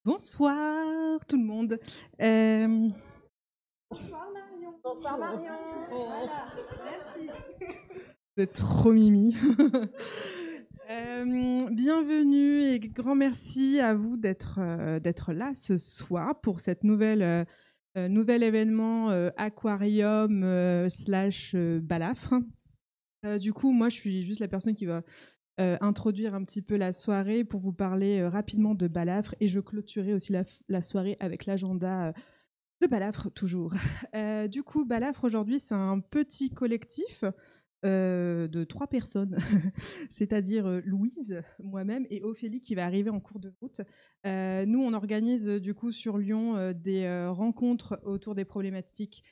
Bonsoir tout le monde. Bonsoir Marion. Bonsoir Marion. Oh. Voilà, merci. Vous êtes trop mimi. Bienvenue et grand merci à vous d'être là ce soir pour cette nouvel événement aquarium / balafre. Du coup, moi, je suis juste la personne qui va introduire un petit peu la soirée pour vous parler rapidement de balafre, et je clôturerai aussi la soirée avec l'agenda de balafre toujours. Du coup, balafre aujourd'hui, c'est un petit collectif de 3 personnes, c'est-à-dire Louise, moi-même et Ophélie qui va arriver en cours de route. Nous, on organise du coup sur Lyon des rencontres autour des problématiques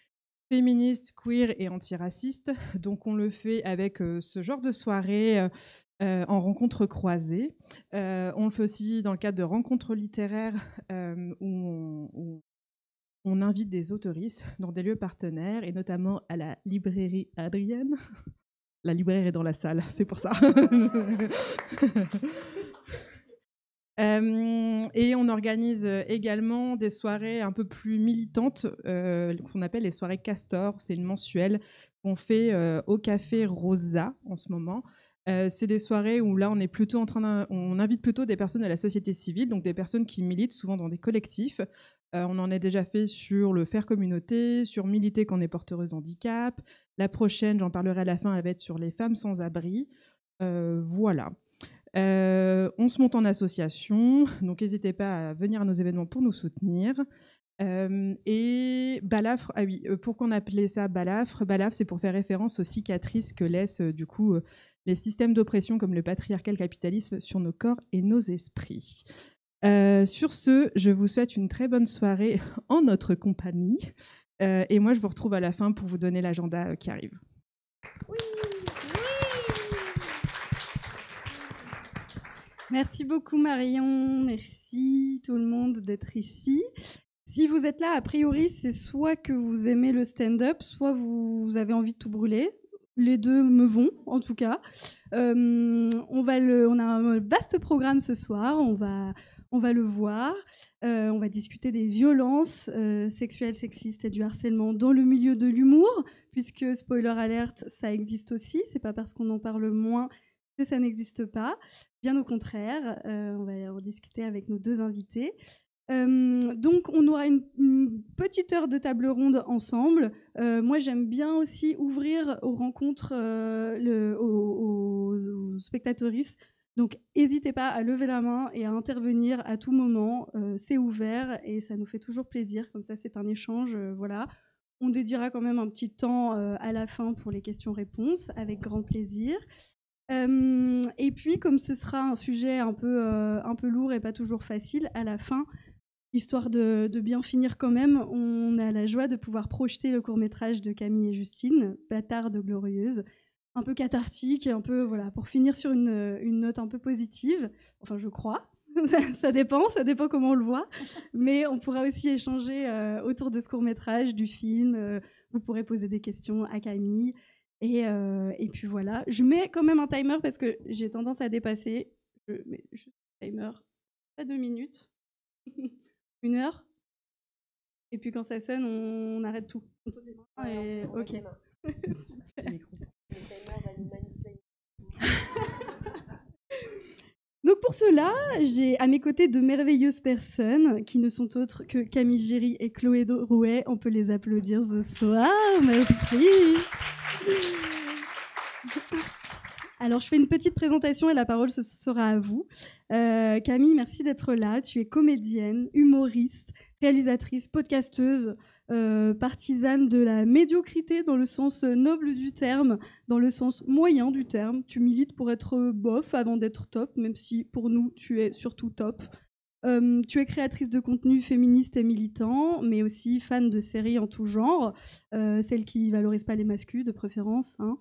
féministes, queer et antiracistes. Donc on le fait avec ce genre de soirée en rencontres croisées. On le fait aussi dans le cadre de rencontres littéraires où on invite des autoristes dans des lieux partenaires, et notamment à la librairie Adrienne. La libraire est dans la salle, c'est pour ça. Et on organise également des soirées un peu plus militantes, qu'on appelle les soirées Castor. C'est une mensuelle qu'on fait au Café Rosa en ce moment. C'est des soirées où là, on invite plutôt des personnes de la société civile, donc des personnes qui militent souvent dans des collectifs. On en a déjà fait sur le faire communauté, sur militer quand on est porteuse de handicap. La prochaine, j'en parlerai à la fin, elle va être sur les femmes sans abri. Voilà. On se monte en association, donc n'hésitez pas à venir à nos événements pour nous soutenir. Et balafre, ah oui, pourquoi on appelait ça balafre? Balafre, c'est pour faire référence aux cicatrices que laissent du coup les systèmes d'oppression comme le patriarcat, le capitalisme sur nos corps et nos esprits. Sur ce, je vous souhaite une très bonne soirée en notre compagnie. Et moi, je vous retrouve à la fin pour vous donner l'agenda qui arrive. Oui. Merci beaucoup Marion, merci tout le monde d'être ici. Si vous êtes là, a priori, c'est soit que vous aimez le stand-up, soit vous avez envie de tout brûler. Les deux me vont, en tout cas. On a un vaste programme ce soir, on va le voir. On va discuter des violences sexuelles, sexistes et du harcèlement dans le milieu de l'humour, puisque, spoiler alerte, ça existe aussi. C'est pas parce qu'on en parle moins que ça n'existe pas. Bien au contraire, on va en discuter avec nos deux invités. Donc on aura une petite heure de table ronde ensemble. Moi j'aime bien aussi ouvrir aux rencontres, aux spectateuristes. Donc n'hésitez pas à lever la main et à intervenir à tout moment. C'est ouvert et ça nous fait toujours plaisir. Comme ça c'est un échange. Voilà. On dédiera quand même un petit temps à la fin pour les questions-réponses avec grand plaisir. Et puis, comme ce sera un sujet un peu lourd et pas toujours facile, à la fin, histoire de bien finir quand même, on a la joie de pouvoir projeter le court-métrage de Camille et Justine, Bâtarde glorieuse, un peu cathartique, un peu, voilà, pour finir sur une note un peu positive, enfin je crois. ça dépend comment on le voit, mais on pourra aussi échanger autour de ce court-métrage, du film, vous pourrez poser des questions à Camille. Et puis voilà, je mets quand même un timer parce que j'ai tendance à dépasser. Je mets juste un timer, pas 2 minutes, 1 heure. Et puis quand ça sonne, on arrête tout. On pose les mains et ok. Super. Donc pour cela, j'ai à mes côtés de merveilleuses personnes qui ne sont autres que Camille Géry et Chloé Rouet. On peut les applaudir ce soir. Merci. Alors, je fais une petite présentation et la parole ce sera à vous. Camille, merci d'être là. Tu es comédienne, humoriste, réalisatrice, podcasteuse, partisane de la médiocrité dans le sens noble du terme, dans le sens moyen du terme. Tu milites pour être bof avant d'être top, même si pour nous, tu es surtout top. Tu es créatrice de contenu féministe et militant, mais aussi fan de séries en tout genre, celles qui ne valorisent pas les masculins de préférence. Hein.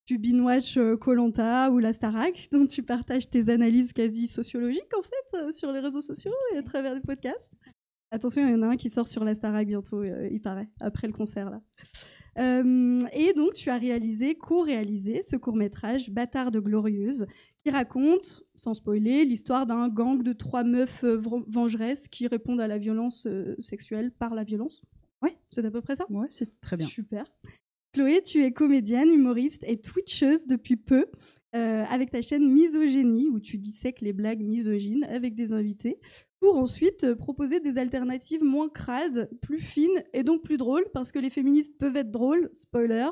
Tu binge-watch Koh-Lanta ou la Starac, dont tu partages tes analyses quasi sociologiques en fait sur les réseaux sociaux et à travers des podcasts. Attention, il y en a un qui sort sur la Starac bientôt, il paraît, après le concert là. Et donc tu as co-réalisé ce court-métrage Bâtarde glorieuse, qui raconte, sans spoiler, l'histoire d'un gang de 3 meufs vengeresses qui répondent à la violence sexuelle par la violence. Ouais, c'est à peu près ça? Ouais, c'est très bien. Super. Chloé, tu es comédienne, humoriste et twitcheuse depuis peu, avec ta chaîne Misogynie, où tu dissèques les blagues misogynes avec des invités, pour ensuite proposer des alternatives moins crades, plus fines et donc plus drôles, parce que les féministes peuvent être drôles, spoiler.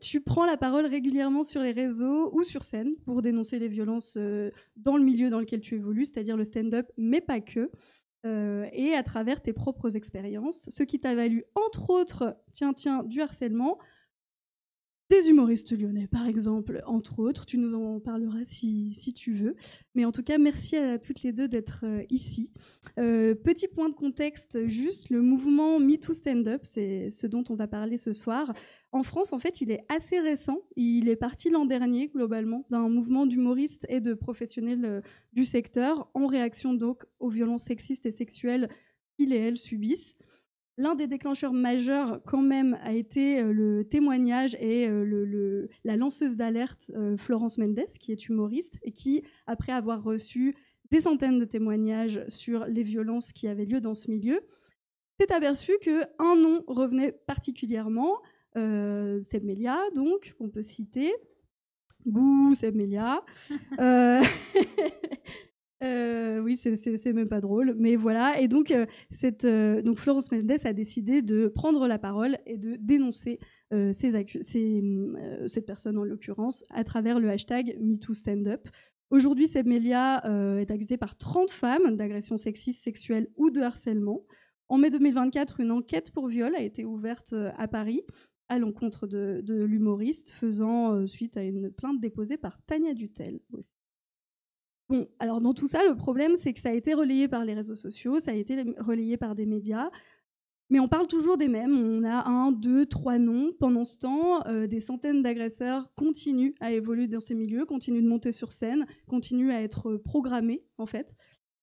Tu prends la parole régulièrement sur les réseaux ou sur scène pour dénoncer les violences dans le milieu dans lequel tu évolues, c'est-à-dire le stand-up, mais pas que. Et à travers tes propres expériences, ce qui t'a valu, entre autres, du harcèlement, des humoristes lyonnais, par exemple, entre autres. Tu nous en parleras si tu veux. Mais en tout cas, merci à toutes les deux d'être ici. Petit point de contexte, juste le mouvement MeToo Stand-Up, c'est ce dont on va parler ce soir. En France, en fait, il est assez récent. Il est parti l'an dernier, globalement, d'un mouvement d'humoristes et de professionnels du secteur, en réaction donc aux violences sexistes et sexuelles qu'ils et elles subissent. L'un des déclencheurs majeurs, quand même, a été le témoignage et la lanceuse d'alerte Florence Mendes, qui est humoriste et qui, après avoir reçu des centaines de témoignages sur les violences qui avaient lieu dans ce milieu, s'est aperçue qu'un nom revenait particulièrement, Seb Melia, donc, qu'on peut citer. Bouh, Seb Melia. Oui, c'est même pas drôle, mais voilà. Et donc, donc Florence Mendes a décidé de prendre la parole et de dénoncer cette personne, en l'occurrence, à travers le hashtag MeTooStandUp. Aujourd'hui, Seb Melia est accusée par 30 femmes d'agression sexiste, sexuelle ou de harcèlement. En mai 2024, une enquête pour viol a été ouverte à Paris à l'encontre de l'humoriste, faisant suite à une plainte déposée par Tania Dutel aussi. Bon, alors dans tout ça, le problème, c'est que ça a été relayé par les réseaux sociaux, ça a été relayé par des médias, mais on parle toujours des mêmes. On a 1, 2, 3 noms. Pendant ce temps, des centaines d'agresseurs continuent à évoluer dans ces milieux, continuent de monter sur scène, continuent à être programmés, en fait.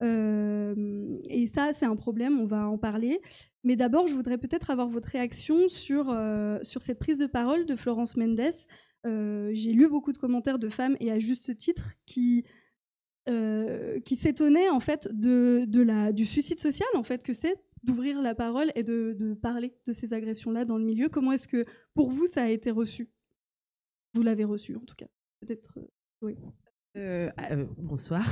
Et ça, c'est un problème, on va en parler. Mais d'abord, je voudrais peut-être avoir votre réaction sur cette prise de parole de Florence Mendes. J'ai lu beaucoup de commentaires de femmes, et à juste titre, qui s'étonnait en fait du suicide social en fait que c'est d'ouvrir la parole et de parler de ces agressions-là dans le milieu. Comment est-ce que pour vous ça a été reçu? Vous l'avez reçu en tout cas, peut-être. Oui. Bonsoir.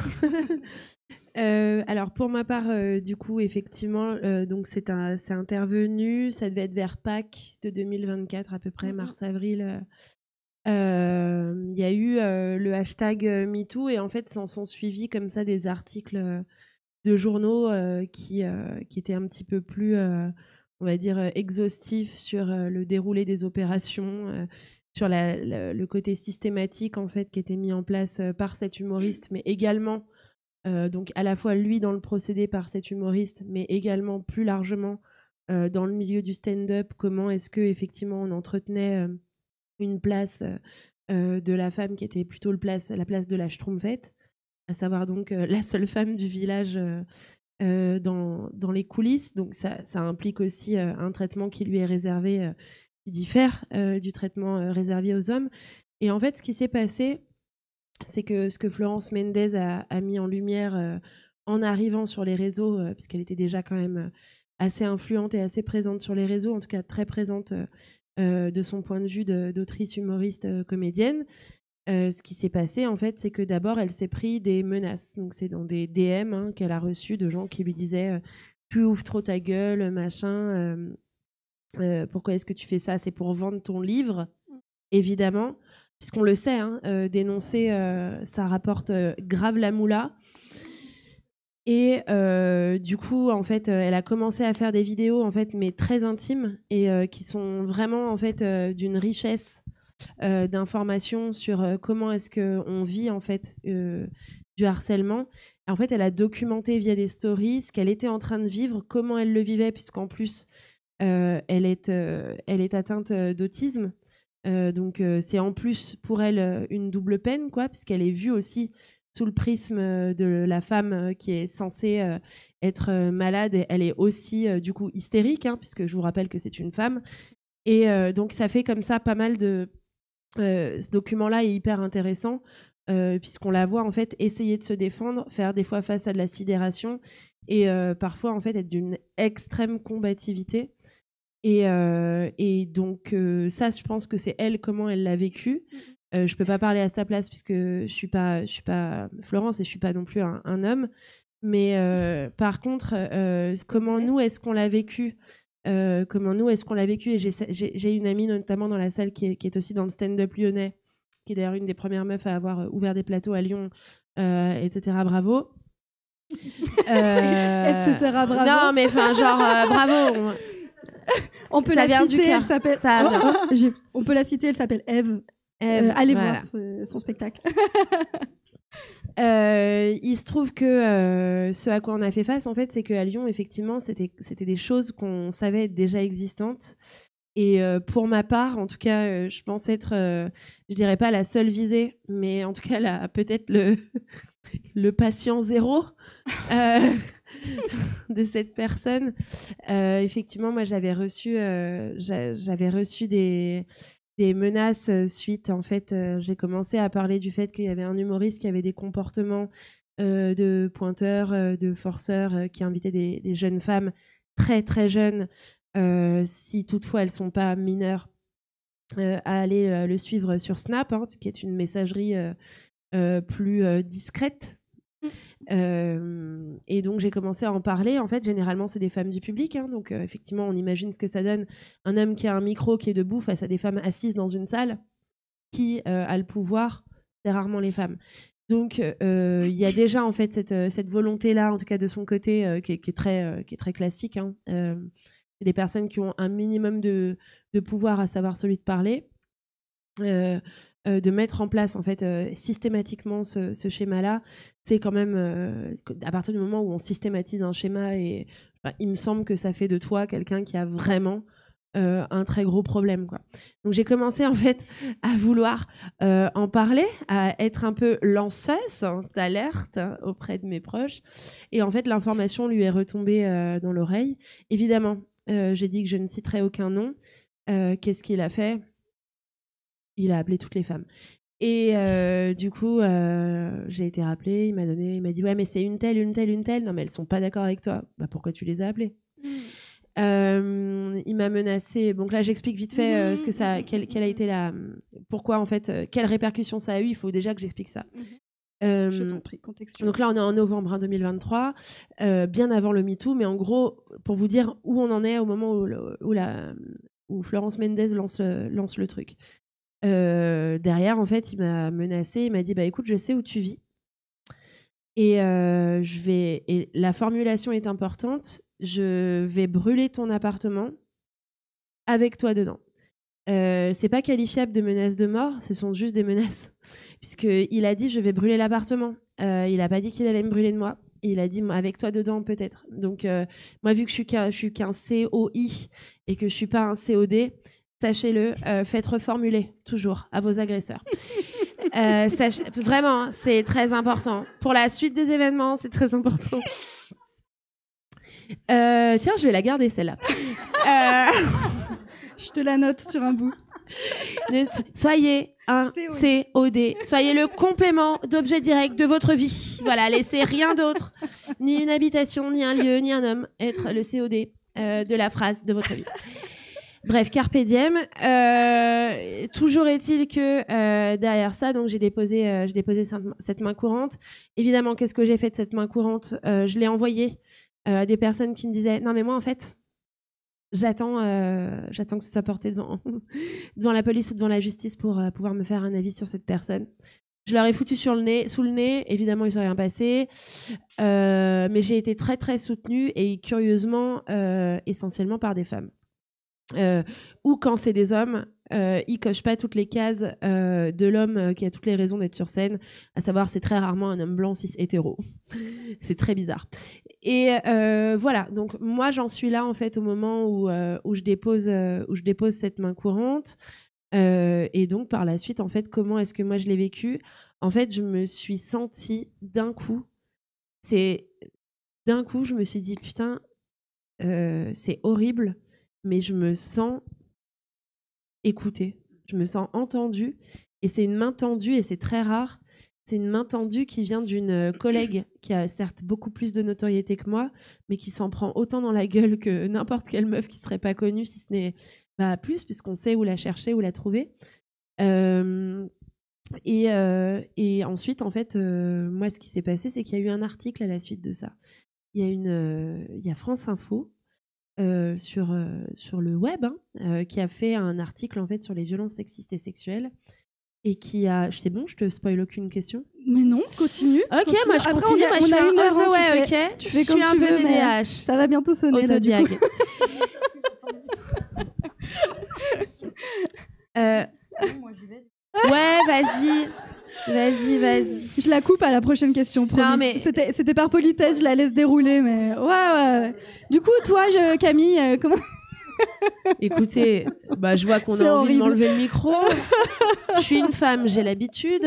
Alors pour ma part, du coup effectivement, donc c'est intervenu, ça devait être vers Pâques de 2024 à peu près, mars-avril. Il y a eu le hashtag MeToo, et en fait s'en sont suivis comme ça des articles de journaux qui étaient un petit peu plus, on va dire, exhaustifs sur le déroulé des opérations, sur le côté systématique en fait qui était mis en place par cet humoriste, mais également donc à la fois lui dans le procédé par cet humoriste, mais également plus largement dans le milieu du stand-up, comment est-ce que effectivement on entretenait une place de la femme qui était plutôt la place de la Schtroumpfette, à savoir donc la seule femme du village dans les coulisses. Donc ça implique aussi un traitement qui lui est réservé, qui diffère du traitement réservé aux hommes. Et en fait, ce qui s'est passé, c'est que ce que Florence Mendes a mis en lumière en arrivant sur les réseaux, puisqu'elle était déjà quand même assez influente et assez présente sur les réseaux, en tout cas très présente de son point de vue d'autrice, humoriste, comédienne. Ce qui s'est passé, en fait, c'est que d'abord, elle s'est pris des menaces. Donc, c'est dans des DM qu'elle a reçus de gens qui lui disaient tu ouvres trop ta gueule, machin. Pourquoi est-ce que tu fais ça? C'est pour vendre ton livre, évidemment. Puisqu'on le sait, dénoncer, ça rapporte grave la moula. Et du coup, en fait, elle a commencé à faire des vidéos, en fait, mais très intimes et qui sont vraiment, en fait, d'une richesse d'informations sur comment est-ce qu'on vit, en fait, du harcèlement. En fait, elle a documenté via des stories ce qu'elle était en train de vivre, comment elle le vivait, puisqu'en plus, elle est atteinte d'autisme. Donc, c'est en plus pour elle une double peine, quoi, puisqu'elle est vue aussi sous le prisme de la femme qui est censée être malade, et elle est aussi du coup hystérique, puisque je vous rappelle que c'est une femme. Et donc ça fait comme ça pas mal de... ce document-là est hyper intéressant puisqu'on la voit en fait essayer de se défendre, faire des fois face à de la sidération et parfois en fait être d'une extrême combativité. Et donc ça, je pense que c'est elle, comment elle l'a vécu. Je peux pas parler à sa place puisque je suis pas Florence et je suis pas non plus un homme. Mais par contre, comment nous est-ce qu'on l'a vécu Et j'ai une amie notamment dans la salle qui est aussi dans le stand-up lyonnais, qui est d'ailleurs une des premières meufs à avoir ouvert des plateaux à Lyon, etc. Bravo. Etc. Bravo. Non, mais enfin, genre, bravo. On peut ça la vient citer, du cœur. elle s'appelle... On peut la citer, elle s'appelle Eve. Allez voir son spectacle. Il se trouve que ce à quoi on a fait face, en fait, c'est qu'à Lyon, effectivement, c'était des choses qu'on savait être déjà existantes. Et pour ma part, en tout cas, je pense être, je dirais pas la seule visée, mais en tout cas, peut-être le patient zéro de cette personne. Effectivement, moi, j'avais reçu des menaces suite. En fait, j'ai commencé à parler du fait qu'il y avait un humoriste qui avait des comportements de pointeur, de forceur, qui invitait des jeunes femmes très très jeunes, si toutefois elles sont pas mineures, à aller le suivre sur Snap, qui est une messagerie plus discrète. Et donc j'ai commencé à en parler. En fait, généralement c'est des femmes du public, donc effectivement on imagine ce que ça donne, un homme qui a un micro, qui est debout face à des femmes assises dans une salle. Qui a le pouvoir? C'est rarement les femmes. Donc il y a déjà en fait cette volonté là, en tout cas de son côté, qui est très classique. C'est des personnes qui ont un minimum de pouvoir, à savoir celui de parler. De mettre en place en fait systématiquement ce schéma-là, c'est quand même à partir du moment où on systématise un schéma, et il me semble que ça fait de toi quelqu'un qui a vraiment un très gros problème, quoi. Donc j'ai commencé en fait à vouloir en parler, à être un peu lanceuse d'alerte auprès de mes proches, et en fait l'information lui est retombée dans l'oreille. Évidemment, j'ai dit que je ne citerai aucun nom. Qu'est-ce qu'il a fait? Il a appelé toutes les femmes. Et du coup, j'ai été rappelée, il m'a dit « Ouais, mais c'est une telle. Non, mais elles sont pas d'accord avec toi. » Bah, pourquoi tu les as appelées? Il m'a menacée. Donc là, j'explique vite fait ce que ça, quelle a été pourquoi en fait, quelle répercussion ça a eu. Il faut déjà que j'explique ça. Je t'en prie, contextualise. Donc là, on est en novembre 2023, bien avant le MeToo, mais en gros, pour vous dire où on en est au moment où Florence Mendès lance le truc. Derrière, en fait, il m'a menacé, il m'a dit « Bah écoute, je sais où tu vis. Et et la formulation est importante, je vais brûler ton appartement avec toi dedans. » C'est pas qualifiable de menace de mort, ce sont juste des menaces. Puisqu'il a dit « Je vais brûler l'appartement ». Il a pas dit qu'il allait me brûler de moi. Il a dit « Avec toi dedans, peut-être ». Donc, moi, vu que je suis qu'un COI et que je suis pas un COD, sachez-le, faites reformuler toujours à vos agresseurs. Vraiment, c'est très important. Pour la suite des événements, c'est très important. Tiens, je vais la garder, celle-là. Je te la note sur un bout. Soyez un COD. Soyez le complément d'objet direct de votre vie. Voilà, laissez rien d'autre, ni une habitation, ni un lieu, ni un homme, être le COD de la phrase de votre vie. Bref, carpe diem. Toujours est-il que derrière ça, donc j'ai déposé cette main courante. Évidemment, qu'est-ce que j'ai fait de cette main courante? Je l'ai envoyée à des personnes qui me disaient « Non, mais moi, en fait, j'attends que ce soit porté devant la police ou devant la justice pour pouvoir me faire un avis sur cette personne. » Je leur ai foutu sous le nez. Évidemment, il ne s'est rien passé. Mais j'ai été très, très soutenue, et curieusement, essentiellement par des femmes. Ou quand c'est des hommes, ils cochent pas toutes les cases de l'homme qui a toutes les raisons d'être sur scène, à savoir c'est très rarement un homme blanc cis hétéro. C'est très bizarre. Et voilà, donc moi j'en suis là en fait au moment où je dépose cette main courante, et donc par la suite en fait comment est-ce que moi je l'ai vécu? En fait, je me suis sentie d'un coup, je me suis dit putain, c'est horrible, mais je me sens écoutée, je me sens entendue, et c'est une main tendue, et c'est très rare. c'est une main tendue qui vient d'une collègue qui a certes beaucoup plus de notoriété que moi, mais qui s'en prend autant dans la gueule que n'importe quelle meuf qui serait pas connue, si ce n'est plus, puisqu'on sait où la chercher, où la trouver. Et ensuite, en fait, moi, ce qui s'est passé, c'est qu'il y a eu un article à la suite de ça. Il y a France Info sur le web qui a fait un article en fait sur les violences sexistes et sexuelles et qui a... C'est bon, je te spoil aucune question. Mais non, continue. Ok, continue. moi je Après, continue. Moi, je on fais a un une heure, all the way, ok. Tu fais je comme suis un tu peu veux, mais TDAH. ça va bientôt sonner là, du coup. Autodiag. Ouais, vas-y. Je la coupe à la prochaine question. Promis. Non, mais... C'était par politesse, je la laisse dérouler, mais ouais. Du coup, toi, Camille, comment... Écoutez, je vois qu'on a envie de m'enlever le micro. Je suis une femme, j'ai l'habitude.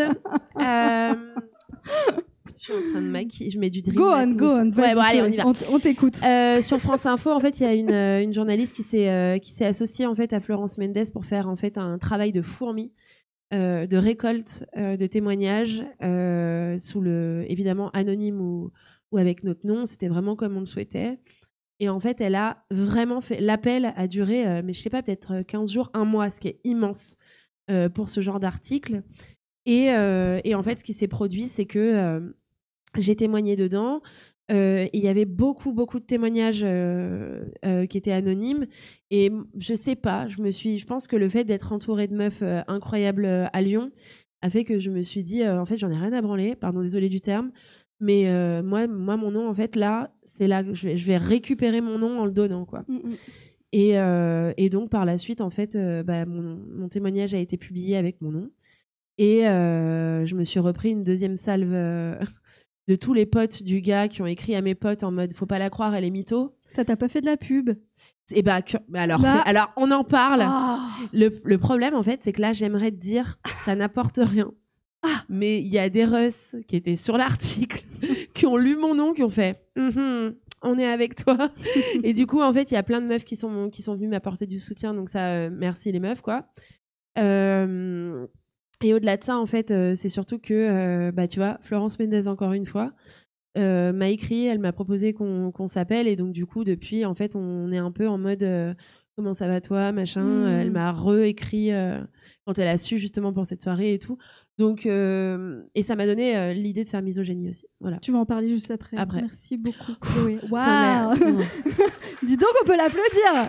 Je suis en train de maquiller, je mets du dream. Go on. Ouais, bon, allez, on y va. On t'écoute. Sur France Info, en fait, il y a une journaliste qui s'est associée en fait à Florence Mendes pour faire en fait un travail de fourmi. De récolte de témoignages évidemment anonyme ou avec notre nom. C'était vraiment comme on le souhaitait. Et en fait, elle a vraiment fait... L'appel a duré, mais je sais pas, peut-être 15 jours, 1 mois, ce qui est immense pour ce genre d'article. Et en fait, ce qui s'est produit, c'est que j'ai témoigné dedans. Il y avait beaucoup de témoignages qui étaient anonymes et je sais pas, je pense que le fait d'être entourée de meufs incroyables à Lyon a fait que je me suis dit en fait j'en ai rien à branler, pardon, désolée du terme, mais moi mon nom en fait là c'est là que je vais récupérer mon nom en le donnant quoi. Et donc par la suite en fait mon témoignage a été publié avec mon nom et je me suis repris une deuxième salve de tous les potes du gars qui ont écrit à mes potes en mode faut pas la croire, elle est mytho. Ça t'a pas fait de la pub? Et alors on en parle. Le problème en fait c'est que là j'aimerais te dire ça n'apporte rien. Mais il y a des Russes qui étaient sur l'article qui ont lu mon nom, qui ont fait on est avec toi. Et du coup en fait il y a plein de meufs qui sont venues m'apporter du soutien, donc ça merci les meufs quoi. Et au-delà de ça, en fait, c'est surtout que, tu vois, Florence Mendes, encore une fois, m'a écrit, elle m'a proposé qu'on s'appelle. Et donc, du coup, depuis, en fait, on est un peu en mode comment ça va toi, machin. Elle m'a réécrit quand elle a su, justement, pour cette soirée et tout. Donc, et ça m'a donné l'idée de faire Misogynie aussi. Voilà. Tu vas en parler juste après. Merci beaucoup, Chloé. Waouh. Wow. Dis donc, on peut l'applaudir.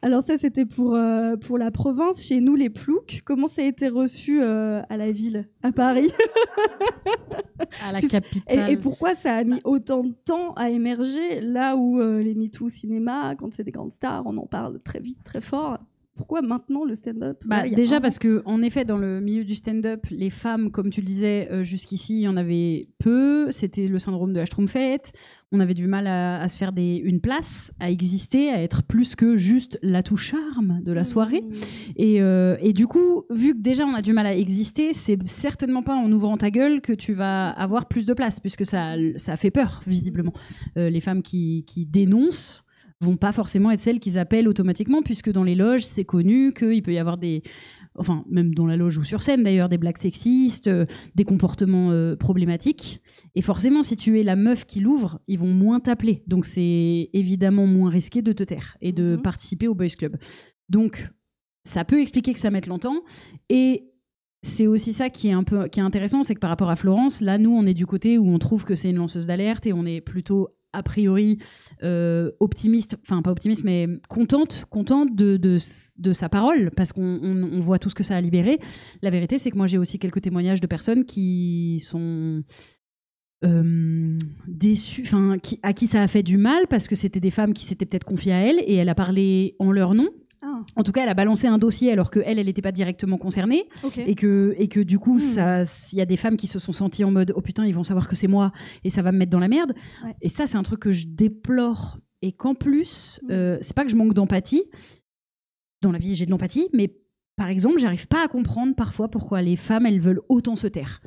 Alors ça, c'était pour la province. Chez nous, les ploucs, comment ça a été reçu à la ville, à Paris? À la capitale. Et pourquoi ça a mis autant de temps à émerger, là où les MeToo cinéma, quand c'est des grandes stars, on en parle très vite, très fort. Pourquoi maintenant le stand-up? Déjà parce que en effet dans le milieu du stand-up, les femmes, comme tu le disais jusqu'ici, il y en avait peu. C'était le syndrome de la Schtroumpfette. On avait du mal à se faire une place, à exister, à être plus que juste l'atout charme de la soirée. Et du coup, vu que déjà on a du mal à exister, c'est certainement pas en ouvrant ta gueule que tu vas avoir plus de place, puisque ça fait peur visiblement. Les femmes qui dénoncent vont pas forcément être celles qu'ils appellent automatiquement, puisque dans les loges, c'est connu qu'il peut y avoir enfin, même dans la loge ou sur scène d'ailleurs, des blagues sexistes, des comportements problématiques. Et forcément, si tu es la meuf qui l'ouvre, ils vont moins t'appeler. Donc, c'est évidemment moins risqué de te taire et de participer au Boys Club. Donc, ça peut expliquer que ça mette longtemps. Et c'est aussi ça qui est intéressant, c'est que par rapport à Florence, là, nous, on est du côté où on trouve que c'est une lanceuse d'alerte et on est plutôt a priori optimiste, enfin pas optimiste, mais contente de sa parole, parce qu'on voit tout ce que ça a libéré. La vérité, c'est que moi, j'ai aussi quelques témoignages de personnes qui sont déçues, à qui ça a fait du mal, parce que c'était des femmes qui s'étaient peut-être confiées à elle, et elle a parlé en leur nom. En tout cas, elle a balancé un dossier alors qu'elle n'était pas directement concernée. Et que du coup, il y a des femmes qui se sont senties en mode « Oh putain, ils vont savoir que c'est moi et ça va me mettre dans la merde ». Et ça, c'est un truc que je déplore. Et qu'en plus, c'est pas que je manque d'empathie. Dans la vie, j'ai de l'empathie, mais par exemple, j'arrive pas à comprendre parfois pourquoi les femmes, elles veulent autant se taire.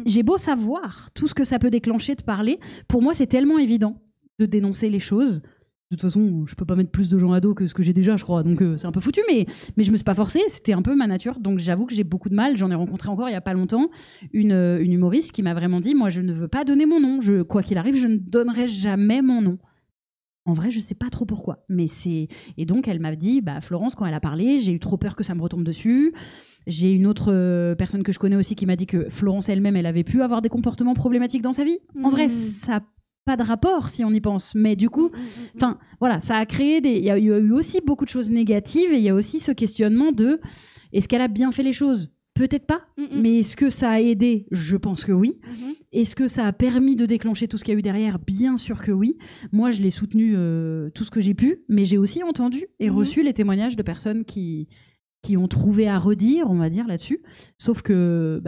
J'ai beau savoir tout ce que ça peut déclencher de parler. Pour moi, c'est tellement évident de dénoncer les choses. de toute façon, je peux pas mettre plus de gens à dos que ce que j'ai déjà, je crois. Donc c'est un peu foutu, mais je me suis pas forcée. C'était un peu ma nature. Donc j'avoue que j'ai beaucoup de mal. J'en ai rencontré encore il y a pas longtemps une humoriste qui m'a vraiment dit, moi, je ne veux pas donner mon nom. Quoi qu'il arrive, je ne donnerai jamais mon nom. En vrai, je sais pas trop pourquoi. Et donc elle m'a dit, Florence, quand elle a parlé, j'ai eu trop peur que ça me retombe dessus. J'ai une autre personne que je connais aussi qui m'a dit que Florence elle-même, elle avait pu avoir des comportements problématiques dans sa vie. En vrai, ça pas de rapport si on y pense, mais du coup, enfin voilà, ça a créé il y a eu aussi beaucoup de choses négatives, et il y a aussi ce questionnement de est-ce qu'elle a bien fait les choses? Peut-être pas, mais est-ce que ça a aidé? Je pense que oui. Est-ce que ça a permis de déclencher tout ce qu'il y a eu derrière? Bien sûr que oui. Moi, je l'ai soutenu tout ce que j'ai pu, mais j'ai aussi entendu et reçu les témoignages de personnes qui ont trouvé à redire, on va dire, là-dessus. Sauf que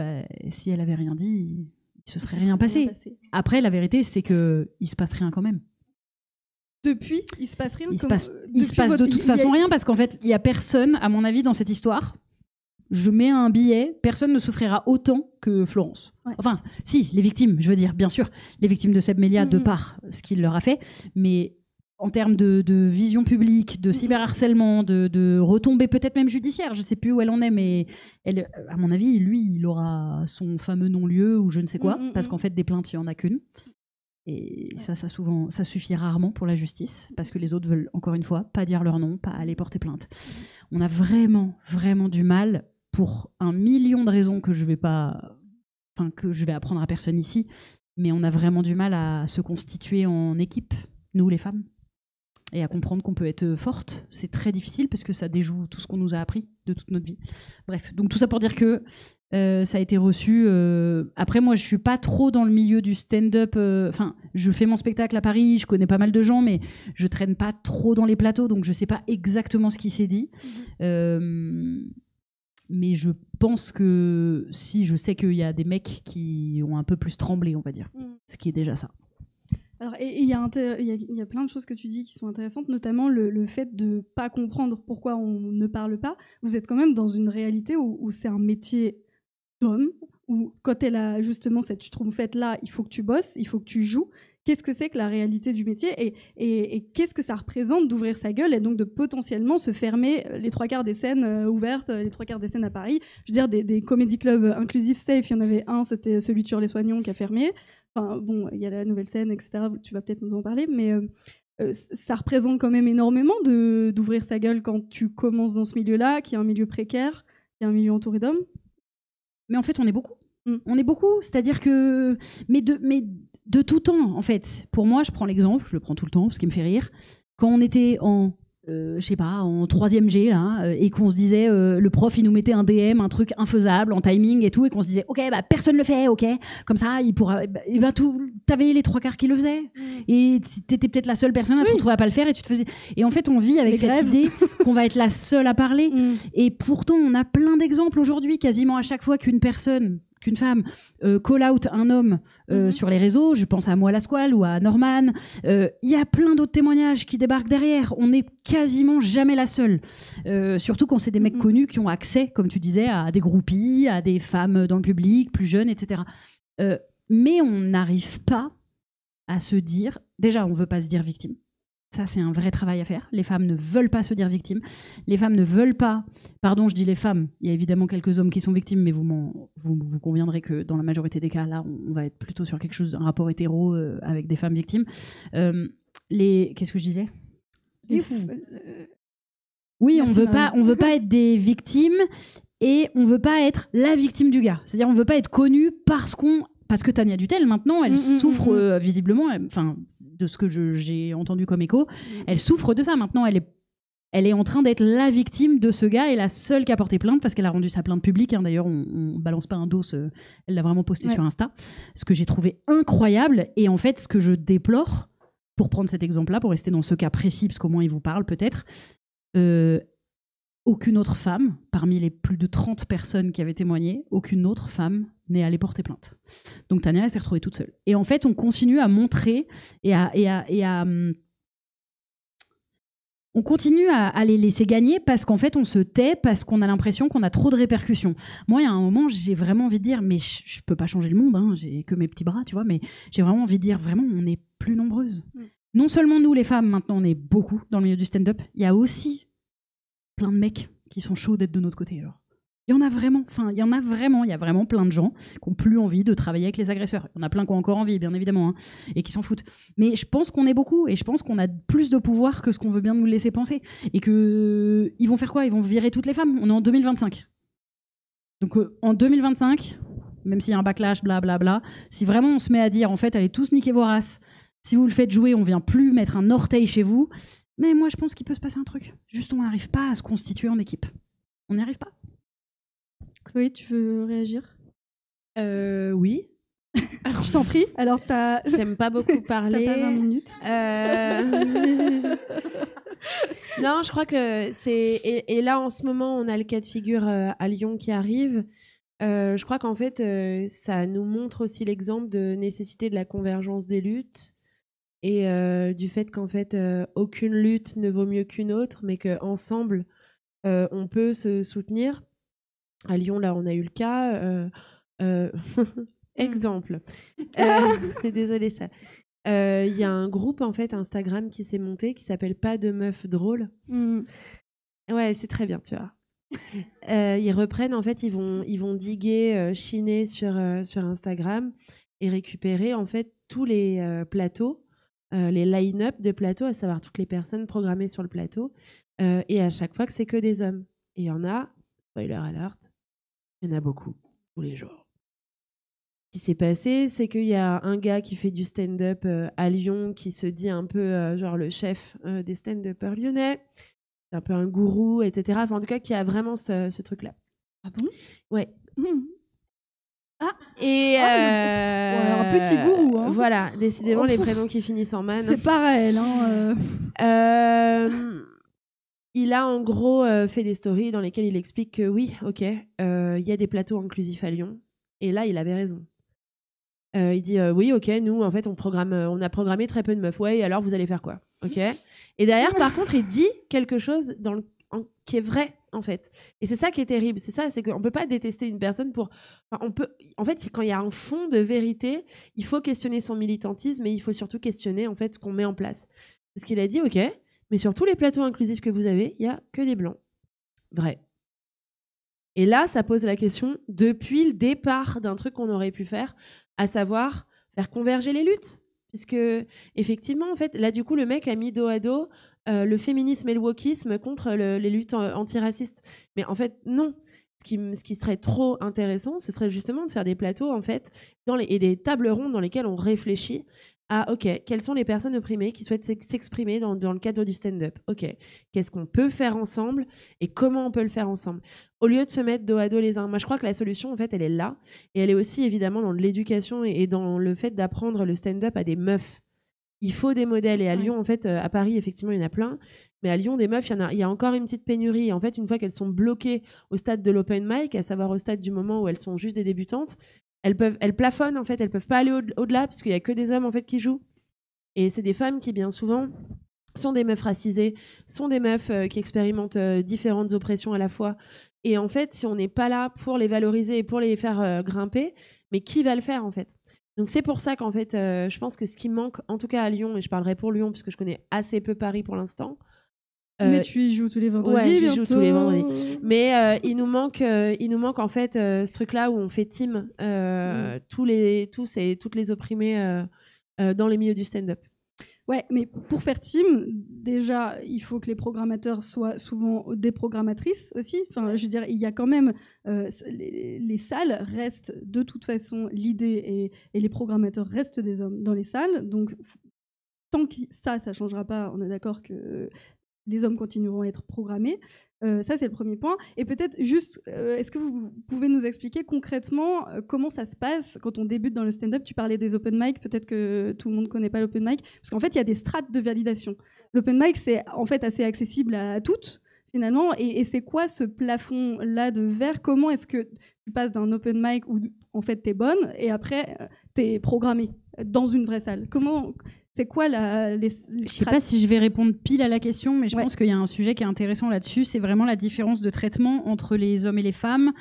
si elle avait rien dit, il se serait rien passé. Après, la vérité, c'est qu'il se passe rien quand même. Depuis, il se passe rien. Il se passe de toute façon rien, parce qu'en fait, il y a personne, à mon avis, dans cette histoire. Je mets un billet, personne ne souffrira autant que Florence. Ouais. Enfin, si, les victimes, je veux dire, bien sûr, les victimes de Seb Melia, de par ce qu'il leur a fait, mais en termes de vision publique, de cyberharcèlement, de retombées peut-être même judiciaires, je ne sais plus où elle en est, mais elle, à mon avis, lui, il aura son fameux non-lieu ou je ne sais quoi, parce qu'en fait, des plaintes, il n'y en a qu'une. Et ça suffit rarement pour la justice, parce que les autres veulent, encore une fois, pas dire leur nom, pas aller porter plainte. On a vraiment, vraiment du mal, pour 1 million de raisons que je vais apprendre à personne ici, mais on a vraiment du mal à se constituer en équipe, nous les femmes, et à comprendre qu'on peut être forte. C'est très difficile parce que ça déjoue tout ce qu'on nous a appris de toute notre vie. Bref, donc tout ça pour dire que ça a été reçu. Après, moi, je suis pas trop dans le milieu du stand-up. Enfin, je fais mon spectacle à Paris, je connais pas mal de gens, mais je traîne pas trop dans les plateaux, donc je sais pas exactement ce qui s'est dit. Mais je pense que si, je sais qu'il y a des mecs qui ont un peu plus tremblé, on va dire. Ce qui est déjà ça. Alors, il y a plein de choses que tu dis qui sont intéressantes, notamment le fait de ne pas comprendre pourquoi on ne parle pas. Vous êtes quand même dans une réalité où c'est un métier d'homme, où quand elle a justement cette schtroumpfette-là, il faut que tu bosses, il faut que tu joues. Qu'est-ce que c'est que la réalité du métier et qu'est-ce que ça représente d'ouvrir sa gueule et donc de potentiellement se fermer les 3/4 des scènes ouvertes, les 3/4 des scènes à Paris. Je veux dire, des comédie clubs inclusifs safe, il y en avait un, c'était celui de Sur-les-Soignons qui a fermé. Enfin, bon, il y a la nouvelle scène, etc. Tu vas peut-être nous en parler, mais ça représente quand même énormément d'ouvrir sa gueule quand tu commences dans ce milieu-là, qui est un milieu précaire, qui est un milieu entouré d'hommes. Mais en fait, on est beaucoup. On est beaucoup, c'est-à-dire que... Mais de tout temps, en fait. Pour moi, je prends l'exemple, je le prends tout le temps, parce qu'il me fait rire. Quand on était en... je sais pas, en 3e G, là, et qu'on se disait, le prof, il nous mettait un DM, un truc infaisable, en timing et tout, et qu'on se disait, ok, personne le fait, ok, comme ça, il pourra, t'avais les 3/4 qui le faisaient, et t'étais peut-être la seule personne à te retrouver à pas le faire, et tu te faisais, et en fait, on vit avec cette idée qu'on va être la seule à parler, et pourtant, on a plein d'exemples aujourd'hui, quasiment à chaque fois qu'une femme call out un homme sur les réseaux, je pense à Moi la Squale ou à Norman, il y a plein d'autres témoignages qui débarquent derrière. On n'est quasiment jamais la seule. Surtout quand c'est des mecs connus qui ont accès, comme tu disais, à des groupies, à des femmes dans le public, plus jeunes, etc. Mais on n'arrive pas à se dire... Déjà, on ne veut pas se dire victime. Ça, c'est un vrai travail à faire. Les femmes ne veulent pas se dire victimes. Les femmes ne veulent pas... Pardon, je dis les femmes. Il y a évidemment quelques hommes qui sont victimes, mais vous conviendrez que dans la majorité des cas, là, on va être plutôt sur quelque chose, un rapport hétéro avec des femmes victimes. Qu'est-ce que je disais ? Oui, on veut pas être des victimes et on veut pas être la victime du gars. C'est-à-dire, on veut pas être connu parce que Tania Dutel, maintenant, elle souffre visiblement, enfin, de ce que j'ai entendu comme écho, elle souffre de ça. Maintenant, elle est en train d'être la victime de ce gars et la seule qui a porté plainte parce qu'elle a rendu sa plainte publique. Hein. D'ailleurs, on balance pas un dos, elle l'a vraiment posté sur Insta. Ce que j'ai trouvé incroyable. Et en fait, ce que je déplore, pour prendre cet exemple-là, pour rester dans ce cas précis, parce qu'au moins il vous parle peut-être, aucune autre femme, parmi les plus de 30 personnes qui avaient témoigné, aucune autre femme n'est allée porter plainte. Donc Tania, elle s'est retrouvée toute seule. Et en fait, on continue à montrer on continue à les laisser gagner parce qu'en fait, on se tait, parce qu'on a l'impression qu'on a trop de répercussions. Moi, il y a un moment, j'ai vraiment envie de dire, mais je peux pas changer le monde, hein, j'ai que mes petits bras, tu vois, mais j'ai vraiment envie de dire, vraiment, on est plus nombreuses. non seulement nous, les femmes, maintenant, on est beaucoup dans le milieu du stand-up, il y a aussi plein de mecs qui sont chauds d'être de notre côté. Alors. Il y en a vraiment, il y a vraiment plein de gens qui n'ont plus envie de travailler avec les agresseurs. Il y en a plein qui ont encore envie, bien évidemment, hein, et qui s'en foutent. Mais je pense qu'on est beaucoup, et je pense qu'on a plus de pouvoir que ce qu'on veut bien nous laisser penser. Et qu'ils vont faire quoi? Ils vont virer toutes les femmes. On est en 2025. Donc en 2025, même s'il y a un backlash, blablabla, si vraiment on se met à dire, en fait, allez tous niquer vos races, si vous le faites jouer, on vient plus mettre un orteil chez vous. Mais moi, je pense qu'il peut se passer un truc. Juste, on n'arrive pas à se constituer en équipe. On n'y arrive pas. Chloé, tu veux réagir? Oui. Je t'en prie. Alors, j'aime pas beaucoup parler. T'as pas 20 minutes. Non, je crois que c'est... Et là, en ce moment, on a le cas de figure à Lyon qui arrive. Je crois qu'en fait, ça nous montre aussi l'exemple de nécessité de la convergence des luttes et du fait qu'en fait, aucune lutte ne vaut mieux qu'une autre, mais qu'ensemble, on peut se soutenir. À Lyon, là, on a eu le cas. Exemple. Désolée, ça. Il y a un groupe, en fait, Instagram qui s'est monté, qui s'appelle Pas de meufs drôles. Ouais, c'est très bien, tu vois. Ils reprennent, en fait, ils vont diguer, chiner sur Instagram et récupérer, en fait, tous les plateaux, les line-up de plateaux, à savoir toutes les personnes programmées sur le plateau, et à chaque fois que c'est que des hommes. Et il y en a, spoiler alert, il y en a beaucoup, tous les jours. Ce qui s'est passé, c'est qu'il y a un gars qui fait du stand-up à Lyon, qui se dit un peu genre le chef des stand-uppers lyonnais, c'est un peu un gourou, etc. Enfin, en tout cas, qui a vraiment ce truc-là. Ah bon? Ouais. Ah. Et un petit gourou. Hein. Voilà, décidément, les prénoms qui finissent en man. C'est pas réel. Hein, il a en gros fait des stories dans lesquelles il explique que oui, ok, y a des plateaux inclusifs à Lyon. Et là, il avait raison. Il dit oui, ok, nous, en fait, on a programmé très peu de meufs. Ouais, et alors, vous allez faire quoi? Ok. Et derrière, par contre, il dit quelque chose qui est vrai, en fait. Et c'est ça qui est terrible. C'est ça, c'est qu'on peut pas détester une personne pour... Enfin, on peut... En fait, quand il y a un fond de vérité, il faut questionner son militantisme et il faut surtout questionner, en fait, ce qu'on met en place. Parce qu'il a dit, ok, mais sur tous les plateaux inclusifs que vous avez, il y a que des blancs. Vrai. Et là, ça pose la question, depuis le départ d'un truc qu'on aurait pu faire, à savoir faire converger les luttes. Puisque, effectivement, en fait, là, du coup, le mec a mis dos à dos le féminisme et le wokisme contre les luttes antiracistes. Mais en fait, non. Ce qui serait trop intéressant, ce serait justement de faire des plateaux, en fait, et des tables rondes dans lesquelles on réfléchit à, OK, quelles sont les personnes opprimées qui souhaitent s'exprimer dans le cadre du stand-up? OK, qu'est-ce qu'on peut faire ensemble et comment on peut le faire ensemble? Au lieu de se mettre dos à dos les uns. Moi, je crois que la solution, en fait, elle est là. Et elle est aussi, évidemment, dans l'éducation et dans le fait d'apprendre le stand-up à des meufs. Il faut des modèles. Et à Lyon, en fait, à Paris, effectivement, il y en a plein. Mais à Lyon, des meufs, il y a encore une petite pénurie. Et en fait, une fois qu'elles sont bloquées au stade de l'open mic, à savoir au stade du moment où elles sont juste des débutantes, elles plafonnent, en fait. Elles peuvent pas aller au-delà parce qu'il y a que des hommes, en fait, qui jouent. Et c'est des femmes qui, bien souvent, sont des meufs racisées, sont des meufs qui expérimentent différentes oppressions à la fois. Et en fait, si on n'est pas là pour les valoriser et pour les faire grimper, mais qui va le faire, en fait? Donc c'est pour ça qu'en fait, je pense que ce qui manque, en tout cas à Lyon, et je parlerai pour Lyon puisque je connais assez peu Paris pour l'instant. Mais tu y joues tous les vendredis. Ouais, j'y joue tous les vendredis. Mais il nous manque en fait ce truc-là où on fait team toutes les opprimées dans les milieux du stand-up. Ouais, mais pour faire team, déjà, il faut que les programmateurs soient souvent des programmatrices aussi. Enfin, je veux dire, il y a quand même... les salles restent de toute façon l'idée et les programmateurs restent des hommes dans les salles. Donc, tant que ça ne changera pas, on est d'accord que les hommes continueront à être programmés. Ça, c'est le premier point. Et peut-être juste, est-ce que vous pouvez nous expliquer concrètement comment ça se passe quand on débute dans le stand-up? Tu parlais des open mic, peut-être que tout le monde ne connaît pas l'open mic, parce qu'en fait, il y a des strates de validation. L'open mic, c'est en fait assez accessible à toutes, finalement. Et c'est quoi ce plafond-là de verre? Comment est-ce que tu passes d'un open mic où, en fait, t'es bonne, et après, t'es programmée dans une vraie salle? Comment... C'est quoi les Je sais pas si je vais répondre pile à la question, mais je pense qu'il y a un sujet qui est intéressant là-dessus. C'est vraiment la différence de traitement entre les hommes et les femmes